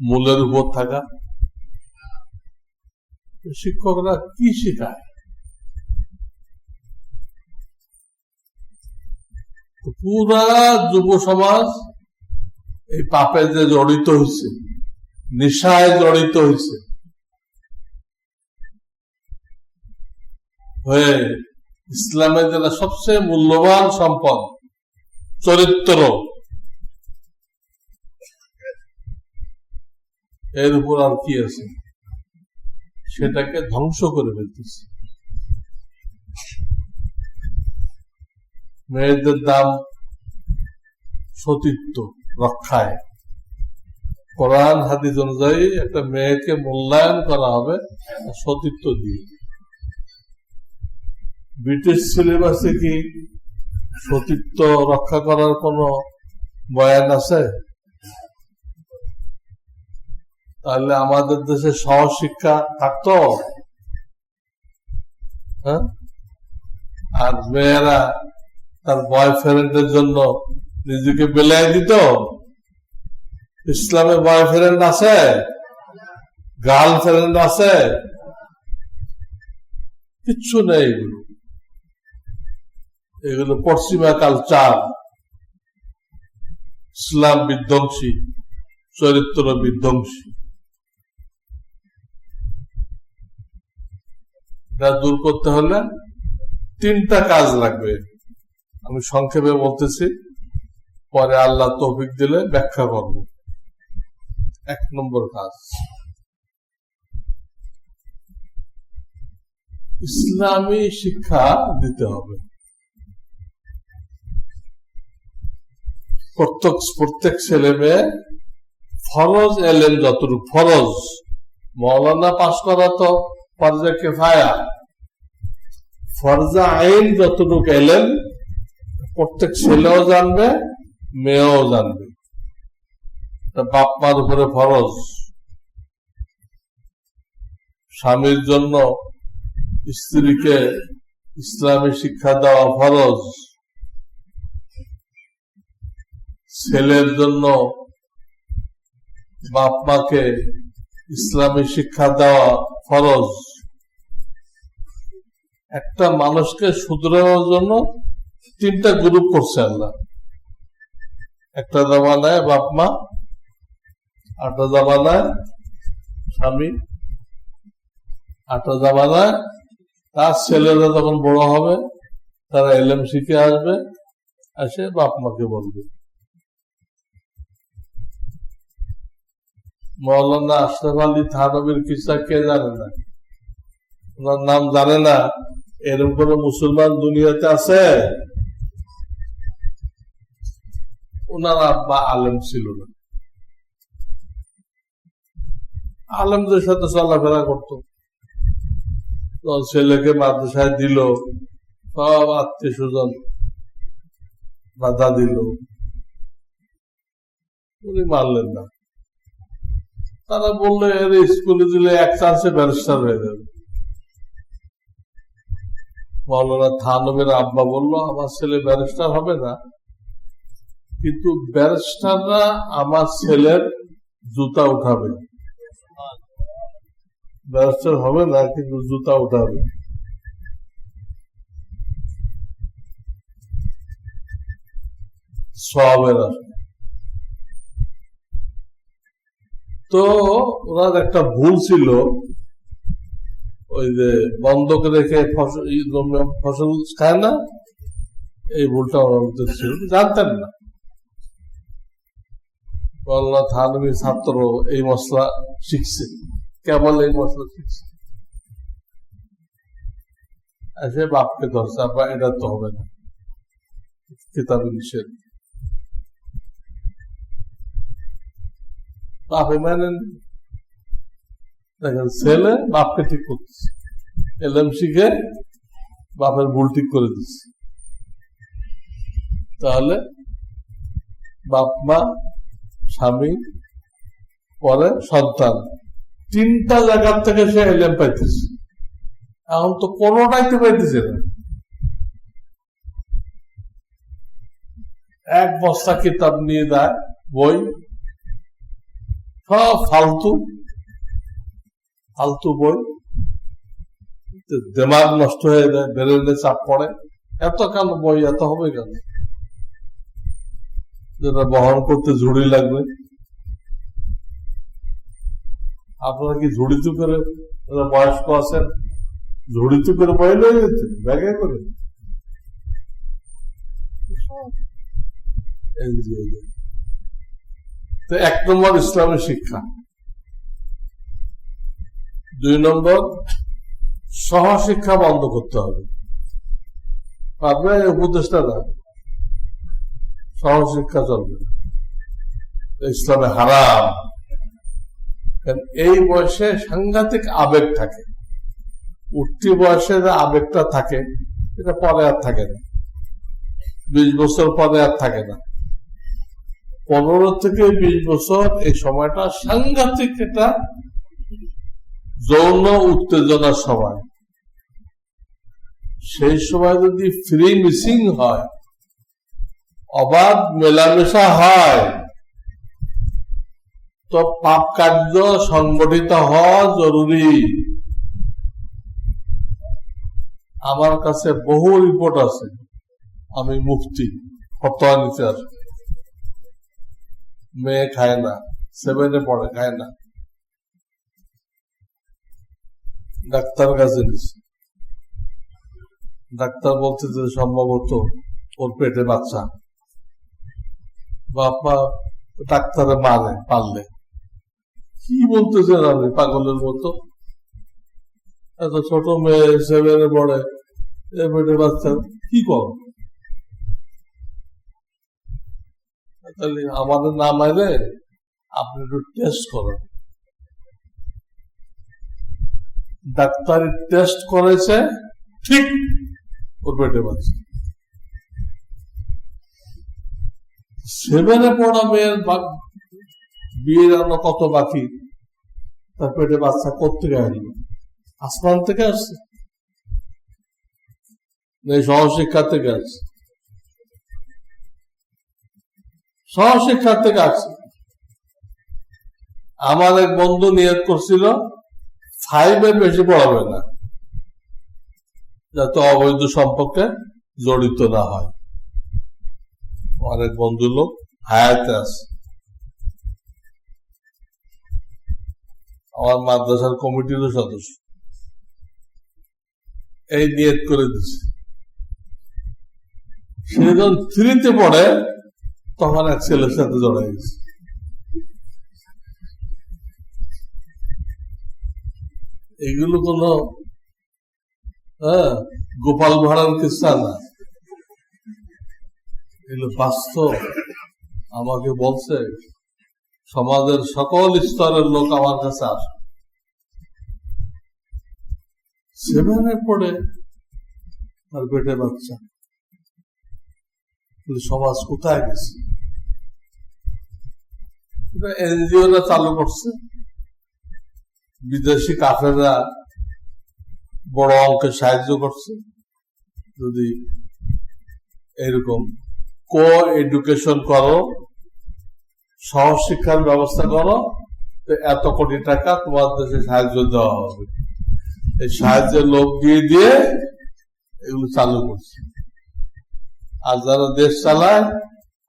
মূলের উপর থাকা। শিক্ষকরা কি শেখায়? পুরা যুব সমাজ এই পাপে যে জড়িত হয়েছে, নেশায় জড়িত হয়েছে, হয়ে ইসলামের যেটা সবচেয়ে মূল্যবান সম্পদ চরিত্র, এর উপর আর কি আছে, সেটাকে ধ্বংস করে ফেলতেছে। মেয়েদের দাম সতীত্ব রক্ষায়, কোরআন হাদিস অনুযায়ী একটা মেয়েকে মূল্যায়ন করা হবে সতীত্ব দিয়ে। ব্রিটিশ সিলেবাসে কি সতীত্ব রক্ষা করার কোন বয়ান আছে? তাহলে আমাদের দেশে সহশিক্ষা থাকতো, হ্যাঁ? আর মেয়েরা তার বয়ফ্রেন্ডের জন্য নিজেকে বেলাই দিত। ইসলামে বয়ফ্রেন্ড আছে, গার্লফ্রেন্ড আছে, কিচ্ছু নেই। এগুলো পশ্চিমা কালচার, ইসলাম বিধ্বংসী, চরিত্র বিধ্বংসী। এটা দূর করতে হলে 3টা কাজ লাগবে। আমি সংক্ষেপে বলতেছি, পরে আল্লাহ তৌফিক দিলে ব্যাখ্যা করব। 1 নম্বর কাজ, ইসলামী শিক্ষা দিতে হবে। প্রত্যেক ছেলে মেয়ে ফরজ এলেম যতটুকু, ফরজ মৌলানা পাশ করা তো ফরজে কিফায়া, ফরজা আইন যতটুকু এলেম প্রত্যেক ছেলেও জানবে, মেয়েও জানবে। বাপ মার উপরে ফরজ। স্বামীর জন্য স্ত্রীকে ইসলামী শিক্ষা দেওয়া ফরজ, ছেলের জন্য বাপ মাকে ইসলামী শিক্ষা দেওয়া ফরজ। একটা মানুষকে শুধরানোর জন্য 3টা গ্রুপ করছে আল্লাহ। একটা জামানায় বাপ মা, একটা জামানায় স্বামী, একটা জামানায় তার ছেলেরা যখন বড় হবে তারা এলেম শিখে আসবে, এসে বাপ মাকে বলবে। মৌলানা আশরাফ আলী থানবীর কিসা কে জানে না? ওনার নাম জানে না এরকম কোন মুসলমান দুনিয়াতে আছে? ওনার আব্বা আলেম ছিল না, আলেমদের সাথে চলাফেরা করত। ছেলেকে মাদ্রাসায় দিল, সব আত্মীয় স্বজন বাধা দিল, উনি মানলেন না। তারা বললো এর স্কুলে দিলে 1 চান্সে ব্যারিস্টার হয়ে যাবে। মৌলানা থানবীর আব্বা বলল, আমার ছেলে ব্যারিস্টার হবে না, কিন্তু ব্যারিস্টাররা আমার ছেলের জুতা উঠাবে। ব্যারিস্টার হবে না, কিন্তু জুতা উঠাবে। সওয়াবের আসবে। তো ওনার একটা ভুল ছিল, ওই যে বন্ধক রেখে ফসল খায় না, এই ভুলটা ওনার ছিল, জানতেন না। মৌলানা থানবীর ছাত্র এই মশলা শিখছে, কেবল এই মশলা শিখছে, এসে বাপকে ধরছে, আব্বা এটা তো হবে না, কিতাবে নিষেধ। বাপে মানেন, দেখেন ছেলে বাপকে ঠিক করতেছে, এলেম শিখে বাপের ভুল ঠিক করে দিচ্ছে। তাহলে বাপ মা, স্বামী, পরে সন্তান, 3টা জায়গার থেকে সে এলেম পাইতেছে। এখন তো কোনোটাইতে পাইতেছে না। 1 বস্তা কিতাব নিয়ে দেয়, বই, সব ফালতু ফালতু বই, দিমাগ নষ্ট হয়ে যায়, বেরোলে চাপ পড়ে। এত কেন বই, এত হবে কেন? যেটা বহন করতে ঝুড়ি লাগবে। আপনারা কি ঝুড়িতে করে, বয়স্ক আছেন, ঝুড়িতে করে বয়ে লয়ে যেতেন ব্যাগে করে? তো 1 নম্বর ইসলামী শিক্ষা। 2 নম্বর সহশিক্ষা বন্ধ করতে হবে। পারবে উপদেশটা না, সহশিক্ষা চলবে না, ইসলামে হারাম। এই বয়সে সাংঘাতিক আবেগ থাকে, উঠতি বয়সে যে আবেগটা থাকে এটা পরে আর থাকে না, 20 বছর পরে আর থাকে না। 15 থেকে 20 বছর এই সময়টা সাংঘাতিক একটা যৌন উত্তেজনার সময়। সেই সময় যদি ফ্রি মিসিং হয়, অবাধ মেলামেশা হয়, তো পাপ কার্য সংগঠিত হওয়া জরুরি। আমার কাছে বহু রিপোর্ট আছে, আমি মুফতি, ফতোয়া নিতে আসি। মেয়ে খায় না, 7-এ পড়ে, খায় না, ডাক্তার কাছে নিচ্ছে। ডাক্তার বলছে যে সম্ভবত ওর পেটে বাচ্চা। বাবা ডাক্তারে মানে পারলে কি বলতেছেন আপনি পাগলের মতো? এত ছোট মেয়ে 7-এ পড়ে, এ পেটে বাচ্চা, কি করো? তাহলে আমাদের না মাইলে আপনি একটু টেস্ট করেন। ডাক্তারি টেস্ট করেছে, ঠিক ওর পেটে বাচ্চা। 7-এ পড়া মেয়ের বিয়ের আনো কত বাকি, তার পেটে বাচ্চা কোত্থেকে আসবে? আসমান থেকে আসছে, সহশিক্ষা থেকে আসছে, সহশিক্ষা থেকে আসছে। আমার এক বন্ধু নিয়ত করছিল 5-এর বেশি পড়াবে না, যাতে অবৈধ সম্পর্কে জড়িত না হয়। আমার এক বন্ধু লোক হায়াতে আছে, আমার মাদ্রাসার কমিটিরও সদস্য। এই নিয়ত করে দিচ্ছে। সে যখন 3-তে পড়ে তখন এক ছেলের সাথে জড়াই গেছে। এগুলো কোন গোপাল ভাড়ার কিস্সা না, এগুলো বাস্তব। আমাকে বলছে, সমাজের সকল স্তরের লোক আমার কাছে আসে। 7-এ পড়ে আর পেটে বাচ্চা, সমাজ কোথায় গেছে? এনজিওরা চালু করছে, বিদেশি কাফেররা বড় অঙ্কে সাহায্য করছে। যদি এরকম কো এডুকেশন করো, সহশিক্ষার ব্যবস্থা করো, তো এত কোটি টাকা তোমার দেশে সাহায্য দেওয়া হবে। এই সাহায্যের লোক দিয়ে দিয়ে এগুলো চালু করছে। আর যারা দেশ চালায়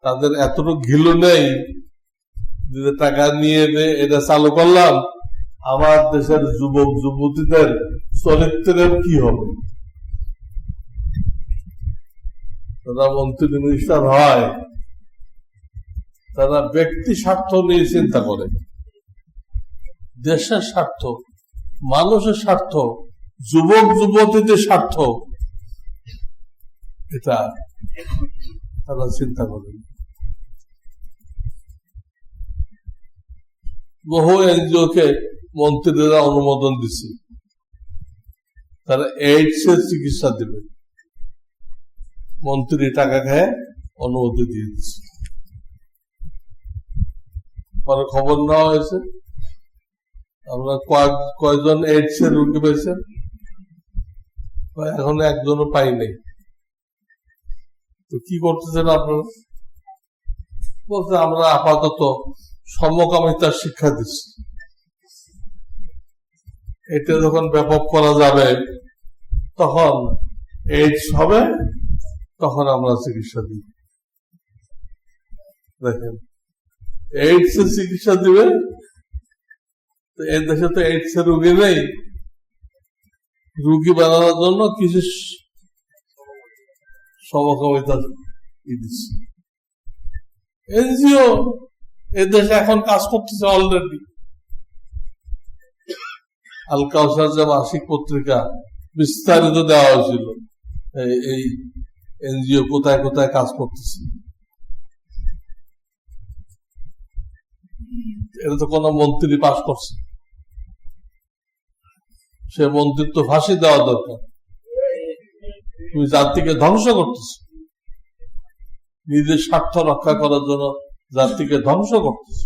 তাদের এতটুকু ঘিলু নেই যে টাকা নিয়ে এটা চালু করলাম, আমার দেশের যুবক যুবতীদের চরিত্রের কি হবে? তারা মন্ত্রী মিনিস্টার হয়, তারা ব্যক্তি স্বার্থ নিয়ে চিন্তা করে, দেশের স্বার্থ, মানুষের স্বার্থ, যুবক যুবতীদের স্বার্থ, এটা তারা চিন্তা করে। বহু এনজিওকে মন্ত্রীরা অনুমোদন দিচ্ছে, তারা এইডস এর চিকিৎসা দেবে, মন্ত্রী টাকা খায় অনুমতি দিয়ে দিচ্ছে। পরে খবর নেওয়া হয়েছে, আমরা কয়জন এইডস এর রোগী পেয়েছেন, এখন একজনও পাই নাই। তো কি করতেছেন আপনারা? বলতে আমরা আপাতত সমকামিতার শিক্ষা দিচ্ছি, এটা যখন ব্যাপক করা যাবে, তখন এইডস হবে, তখন আমরা চিকিৎসা দিই। দেখেন, এইডস এর চিকিৎসা দিবে, এই দেশে তো এইডস এর রোগী নেই, রুগী বানানোর জন্য কিছু সমকামিতা দিচ্ছে। এনজিও এদেশে এখন কাজ করতেছে অলরেডি। আল কাউসার যে মাসিক পত্রিকা বিস্তারিত দেওয়া হয়েছিল এই এনজিও কোথায় কোথায় কাজ করতেছে। এটা তো কোন মন্ত্রী পাশ করছে, সে মন্ত্রীর তো ফাঁসি দেওয়া দরকার। তুমি জাতিকে ধ্বংস করতেছ, নিজের স্বার্থ রক্ষা করার জন্য জাতিকে ধ্বংস করতেছ।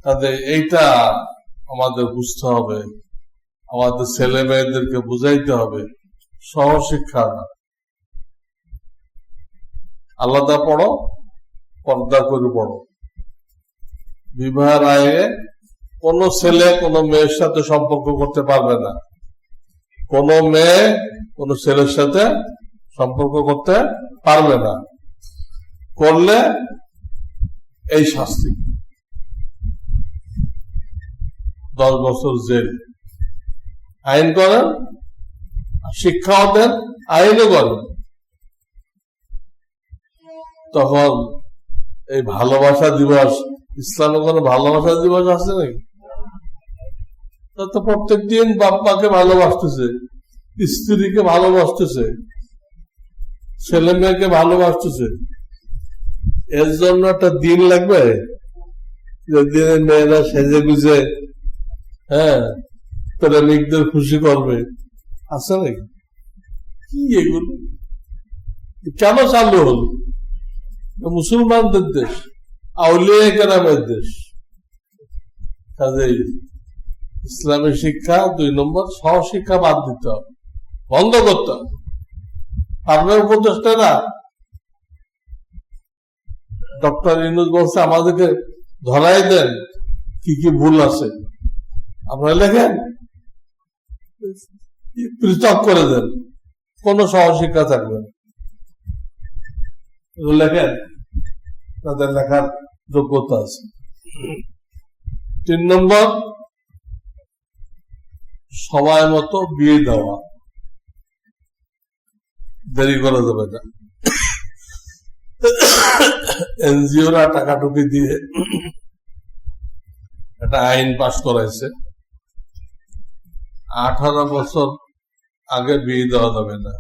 কাজে এইটা আমাদের বুঝতে হবে, আমাদের ছেলে মেয়েদেরকে বুঝাইতে হবে, সহশিক্ষা না। আলাদা পড়ো, পর্দা করে পড়ো। বিবাহের আগে কোন ছেলে কোন মেয়ের সাথে সম্পর্ক করতে পারবে না, কোন মেয়ে কোন ছেলের সাথে সম্পর্ক করতে পারবে না। করলে এই শাস্তি, 10 বছর জেল। আইন করেন, শিক্ষাও দেন, আইনও করেন। তখন এই ভালোবাসা দিবস, ইসলামে কোন ভালোবাসা দিবস আছে নাকি? তো প্রত্যেক দিন বাপ মাকে ভালোবাসতেছে, স্ত্রীকে ভালোবাসতেছে, ছেলে মেয়েকে ভালোবাসতেছে। এর জন্য একটা দিন লাগবে যে দিনে মেয়েরা সেজে গুজে প্রেমিকদের খুশি করবে, আছে নাকি? কি এগুলো কেন চালু হল? মুসলমানদের দেশ, আউলিয়া কেরামের দেশ। কাজেই ইসলামী শিক্ষা 2 নম্বর, সহশিক্ষা বাদ দিতে হবে, বন্ধ করতে হবে। পারবে উপদেষ্টারা? ডক্টর ইউনূস বলছে আমাদেরকে ধরাই দেন কি কি ভুল আছে, আপনারা লেখেন, পৃথক করে দেন, কোন সহশিক্ষা থাকবে না। লেখেন, তাদের লেখার যোগ্যতা আছে। 3 নম্বর, সময় মতো বিয়ে দেওয়া, দেরি করা যাবে না। এনজিওরা টাকাটুকি দিয়ে একটা আইন পাশ করাইছে, 18 বছর আগে বিয়ে দেওয়া যাবে না,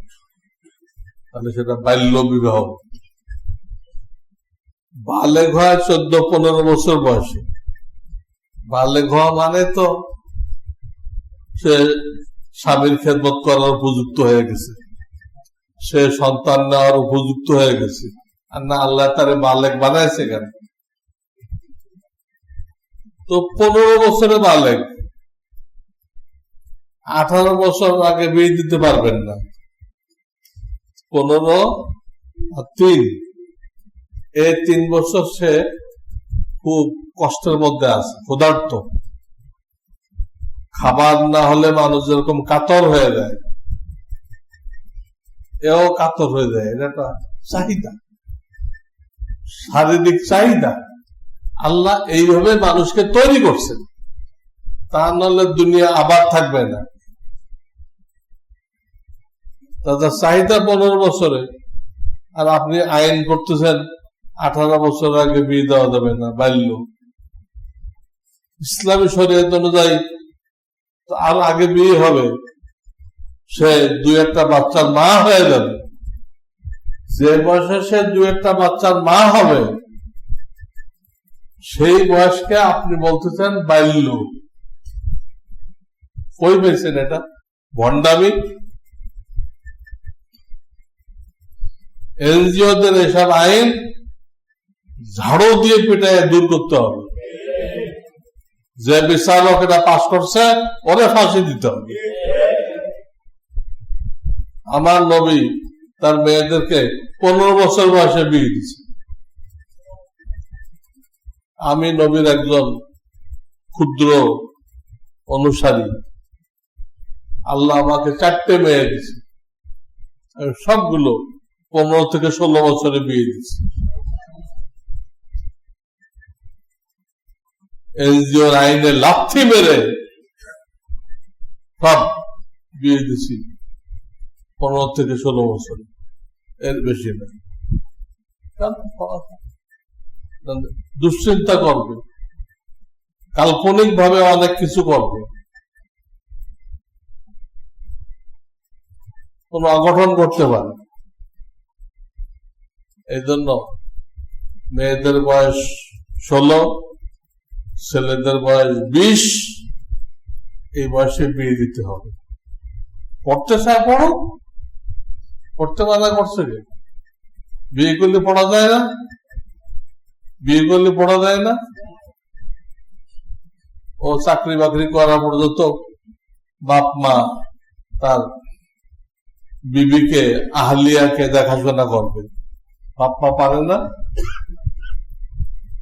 তাহলে সেটা বাল্য বিবাহ। বালেগ হয় 14-15 বছর বয়সে। বালেগ হওয়া মানে তো সে স্বামীর খেদমত করার উপযুক্ত হয়ে গেছে, সে সন্তান নেওয়ার উপযুক্ত হয়ে গেছে। আর না, আল্লাহ তারে বালেগ বানাইছে কেন? তো 15 বছরে বালেগ, 18 বছর আগে বিয়ে দিতে পারবেন না। 15 আর 3, এই 3 বছর সে খুব কষ্টের মধ্যে আছে, ক্ষুধার্ত। খাবার না হলে মানুষ যেরকম কাতর হয়ে যায়, এও কাতর হয়ে যায়। এটা একটা চাহিদা, শারীরিক চাহিদা। আল্লাহ এইভাবে মানুষকে তৈরি করছেন, তা নাহলে দুনিয়া আবার থাকবে না। তাদের চাহিদা 15 বছরে, আর আপনি আইন করতেছেন 18 বছর আগে বিয়ে দেওয়া যাবে না, বাল্য। ইসলামী শরীয়ত অনুযায়ী আর আগে বিয়ে হবে, সে 2-1টা বাচ্চার মা হয়ে যাবে। যে বয়সে সে 2-1টা বাচ্চার মা হবে, সেই বয়সকে আপনি বলতেছেন বাল্য। কই পেয়েছেন এটা? ভণ্ডামি। এনজিওদের এসব আইন ঝাড়ু দিয়ে পিটায় দূর করতে হবে। যে বিচারক এটা পাশ করছে ওরে ফাঁসি দিতে হবে। আমার নবী তার মেয়েদেরকে 15 বছর বয়সে বিয়ে দিচ্ছে। আমি নবীর একজন ক্ষুদ্র অনুসারী, আল্লাহ আমাকে 4টে মেয়ে দিচ্ছে, সবগুলো 15 থেকে 16 বছরে বিয়ে দিচ্ছি। এনজিওর আইনে লাথি মেরে সব বিয়ে দিচ্ছি 15 থেকে 16 বছরে, এর বেশি না। দুশ্চিন্তা করবে, কাল্পনিক ভাবে অনেক কিছু করবে, কোন অঘটন করতে পারে। এই জন্য মেয়েদের বয়স 16, ছেলেদের বয়স 20, এই বয়সে বিয়ে দিতে হবে। পড়তে চায় পড়ো, পড়তে বাধা করছে কে? বিয়ে করলে পড়া যায় না? বিয়ে করলে পড়া যায় না? ও চাকরি বাকরি করা পর্যন্ত বাপ মা তার বিবিকে, আহলিয়াকে দেখাশোনা করবে, বাপ মা পারে না?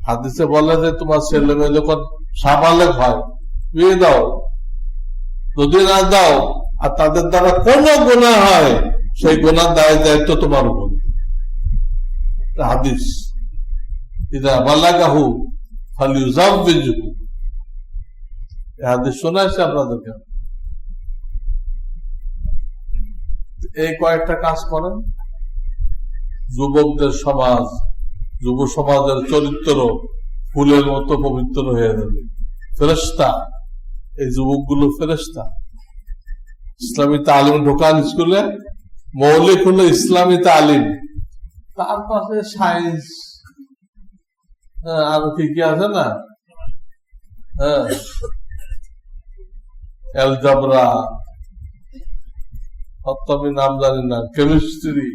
হাদিসে বলে যে তোমার ছেলে মেয়ে যখন সাবালেগ হয় বিয়ে দাও, যদি না দাও আর তাদের দ্বারা কোন গুনাহ হয় সেই গুনার দায় দায়িত্ব তোমার উপর। হাদিস ইদা বালাগাহু ফালিউযাওবিজহু, হাদিস শোনাইছে আপনাদেরকে। এই কয়েকটা কাজ করেন, যুবকদের সমাজ, যুব সমাজের চরিত্র ফুলের মতো পবিত্র হয়ে যাবে। ফেরেশতা, এই যুবকগুলো ফেরেশতা। ইসলামী তালিম ঢোকান স্কুলে, মৌলিক হলো ইসলামী তালিম, তার পাশে সায়েন্স, আর কি কি আছে না, অ্যালজাবরা, আমি নাম জানি না, কেমিস্ট্রি,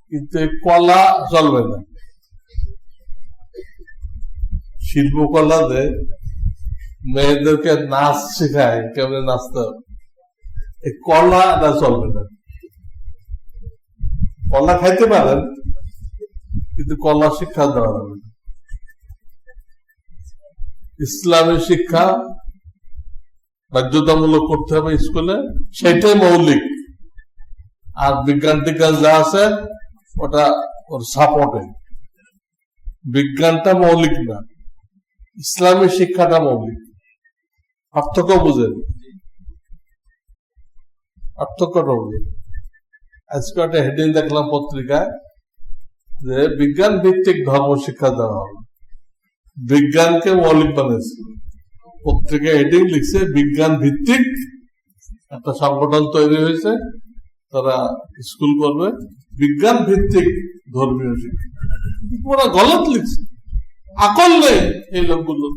কিন্তু কলা চলবে না। শিল্পকলাতে মেয়েদেরকে নাচ শেখায়, কেমন নাচতে হবে, এই কলাটা চলবে না। কলা খাইতে পারেন কিন্তু কলা শিক্ষা দেওয়া হবে না। ইসলামী শিক্ষা বাধ্যতামূলক করতে হবে স্কুলে, সেটাই মৌলিক। আর বিজ্ঞান টিজ্ঞান যা আছে ওটা ওর সাপোর্টে। বিজ্ঞানটা মৌলিক না, ইসলামী শিক্ষাটা মৌলিক। পার্থক্য বুঝেন, পার্থক্যটা বুঝেন। আজকে একটা হেডিং দেখলাম পত্রিকায় যে বিজ্ঞান ভিত্তিক ধর্ম শিক্ষা দেওয়া হবে, বিজ্ঞানকে মৌলিক বানিয়েছে। পত্রিকায় হেডিং লিখছে বিজ্ঞান ভিত্তিক একটা সংগঠন তৈরি হয়েছে, তারা স্কুল করবে বিজ্ঞান ভিত্তিক ধর্মীয় শিক্ষা। পুরা গলত লিখছে, আকল নেই এই লোকগুলো।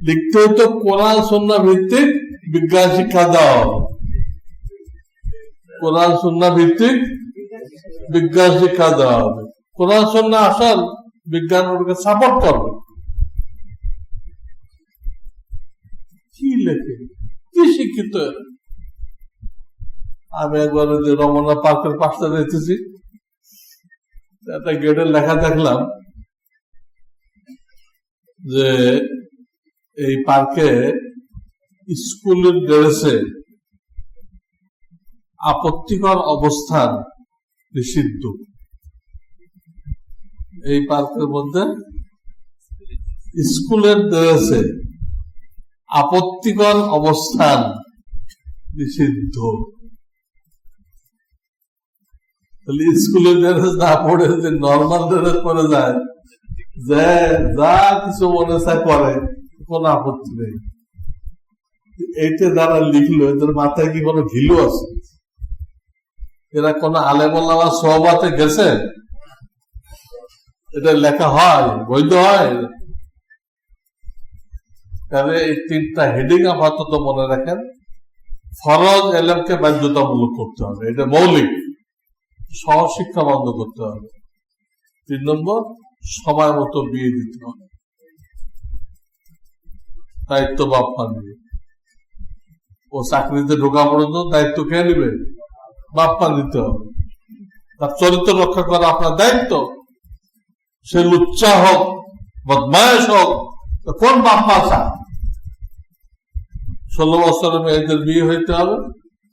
লিখতে হতো কোরআন সুন্নাহ ভিত্তিক বিজ্ঞান শিক্ষা দেওয়া হবে, কোরআন সুন্নাহ ভিত্তিক বিজ্ঞান শিক্ষা দেওয়া হবে। কোরআন সুন্নাহ আসল, বিজ্ঞান ওটাকে সাপোর্ট করবে। কি লেখে, কি শিক্ষিত। আমি একবার যে রমনা পার্কের পাশে রেখেছি, একটা গেটের লেখা দেখলাম যে এই পার্কে স্কুলের ড্রেসে আপত্তিকর অবস্থান নিষিদ্ধ। এই পার্কের মধ্যে স্কুলের ড্রেসে আপত্তিকর অবস্থান নিষিদ্ধ। তাহলে স্কুলের ড্রেস না পড়ে যে নর্মাল ড্রেস পরে যায়, যে যা কিছু মনে চায় করে, কোন আপত্তি নেই। এইটা যারা লিখলো এদের মাথায় কি কোনো ঘিলু আছে? এরা কোন আলেমুল্লামা সোহবাতে গেছে? এটা লেখা হয়, বৈধ হয়? তাহলে এই তিনটা হেডিং আপাতত মনে রাখেন। ফরজ এলেমকে বাধ্যতামূলক করতে হবে, এটা মৌলিক। সহশিক্ষা বন্ধ করতে হবে। 3 নম্বর, সময় মতো বিয়ে দিতে হবে। দায়িত্ব বাপ মা নিবে। ও চাকরিতে ঢোকা পর্যন্ত দায়িত্ব কে নিবে? বাপ মা নিতে হবে। তার চরিত্র রক্ষা করা আপনার দায়িত্ব। সে লুচ্চা হোক, বদমায়েশ হোক, কোন বাপ মা চায়? 16 বছরের মেয়েদের বিয়ে হইতে হবে,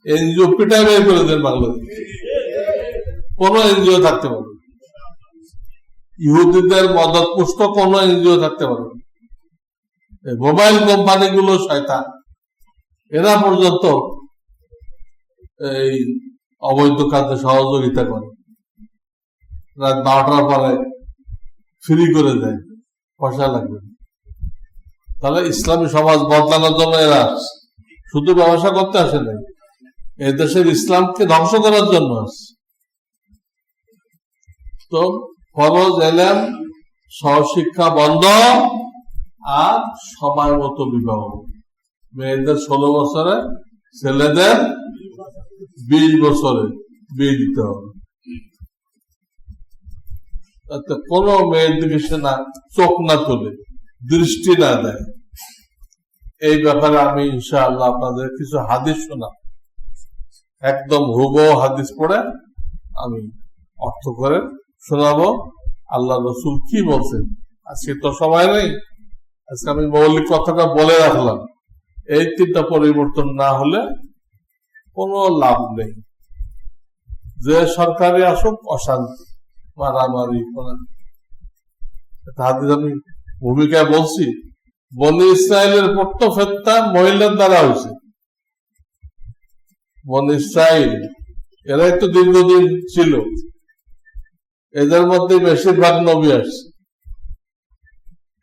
এনজিও পিটাই বের করে দেন বাংলাদেশ, কোন এনজিও থাকতে পারবে, ইহুদিদের মদত পুষ্ট কোন এনজিও থাকতে পারবে। মোবাইল কোম্পানিগুলো শয়তান, এরা পর্যন্ত এই অবৈধ কাজে সহযোগিতা করে, রাত 12টার পরে ফ্রি করে দেয়, পয়সা লাগবে। তাহলে ইসলামী সমাজ বদলানোর জন্য এরা আসছে, শুধু ব্যবসা করতে আসে নাই, এই দেশের ইসলামকে ধ্বংস করার জন্য আসছে। তো ফরজ এলেম, সহশিক্ষা বন্ধ, আর সময় মতো বিবাহ, মেয়েদের 16 বছরে, ছেলেদের 20 বছরে বিয়ে দিতে হবে। কোন মেয়ের দিকে সে না চোখ না তোলে, দৃষ্টি না দেয়। এই ব্যাপারে আমি ইনশাআল্লাহ আপনাদের কিছু হাদিস শোনা, একদম হুবহু হাদিস পড়ে আমি অর্থ করে শোনাবো আল্লাহ রসুল কি বলছেন। আজকে তো সময় নেই, আজকে আমি মৌলিক কথাটা বলে রাখলাম, এই 3টা পরিবর্তন না হলে কোনো লাভ নেই। যে সরকারি আসুক অশান্তি, মারামারি করা। আমি ভূমিকায় বলছি, বনি ইসরায়েলের প্রথম ফেতনা মহিলার দ্বারা হয়েছে। বনি ইসরায়েল এরাই তো দীর্ঘদিন ছিল, এদের মধ্যে বেশিরভাগ নবী আসছে।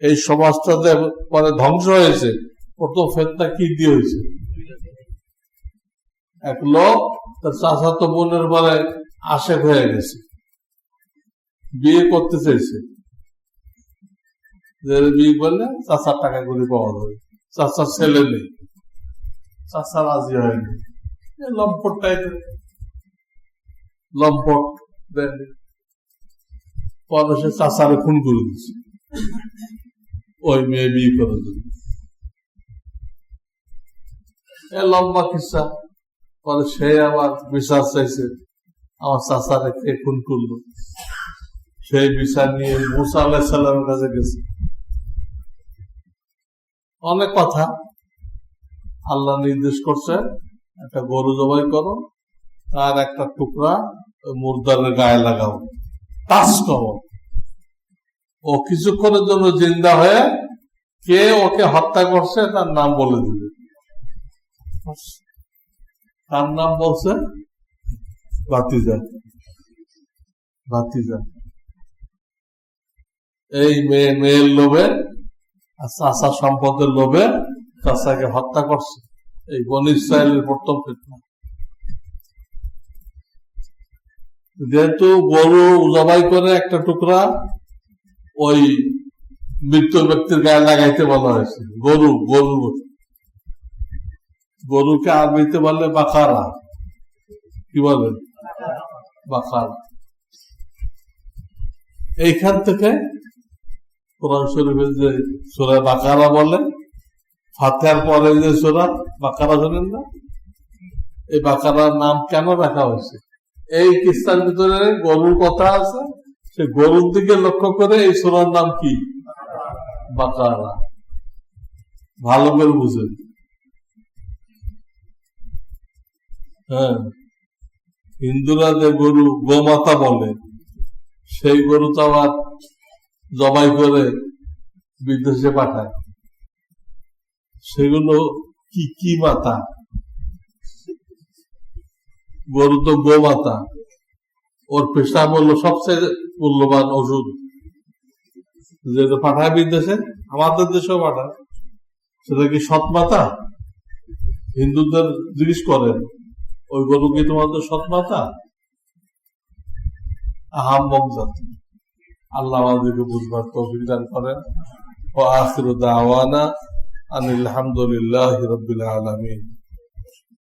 এই সমাজটাতে পরে ধ্বংস হয়েছে, প্রথম ফেতনা কি দিয়ে হয়েছে? এক লোক তার চাচাতো বোনের বলে আশেক হয়ে গেছে, বিয়ে করতে চাইছে, বিয়ে করলে চাচার টাকা করে পাওয়া যাবে, চাচার ছেলে নেই, চাচা রাজি হয়নি, লম্পট টাইপের লম্পট দেয়নি, পরে সে চাচারে খুন করে দিচ্ছে ওই মেয়ে বিয়ে করার জন্য। লম্বা কিসা। পরে সে আবার বিচার চাইছে, আমার চাচারে কে খুন করলো, সেই বিচার নিয়ে মুসা আলাইহিস সালামের কাছে গেছে। অনেক কথা। আল্লাহ নির্দেশ করছে, একটা গরু জবাই করো, তার একটা টুকরা মুর্দারের গায়ে লাগাও, টাচ করো, ও কিছুক্ষণের জন্য জিন্দা হয়ে কে ওকে হত্যা করছে তার নাম বলে দিবে। তার নাম বলছে ভাতিজা। ভাতিজা এই মেয়ের লোভে, চাষা সম্পদের লোভে চাষাকে হত্যা করছে। এই বনি ইসরায়েলের প্রথম ফিতনা। যেহেতু গরু জবাই করে একটা টুকরা ওই মৃত ব্যক্তির গায়ে লাগাইতে বলা হয়েছে। গরুকে আরবিতে বলে বাকারা। কি বলে? বাকারা। এইখান থেকে কোরআন শরীফের যে সূরা বাকারা বলে, ফাতিহার পরে যে সূরা বাকারা শোনেন না, এই বাকারার নাম কেন রাখা হয়েছে? এই কিস্তার ভিতরে গরুর কথা আছে, সে গরুর দিকে লক্ষ্য করে এই সূরার নাম কি? বাকারা। ভালো করে বুঝেন। হ্যাঁ, হিন্দুরা যে গরু গোমাতা বলে, সেই গরু তো আবার জবাই করে বিদেশে পাঠায়। সেগুলো কি মাতা? গরু তো গোমাতা, ওর পেশাব হলো সবচেয়ে মূল্যবান ওষুধ, যেটা পাঠায় বিদেশে, আমাদের দেশেও পাঠায়। সেটা কি সৎ মাতা? হিন্দুদের জিজ্ঞেস করেন, ওই গরু কি তোমাদের সৎ মাতা? আহাম্মক জাতি। আল্লাহ আমাদেরকে বুঝবার তৌফিক দান করেন। ওয়া আখিরু দাওয়ানা আনিল হামদুলিল্লাহি রাব্বিল আলামিন।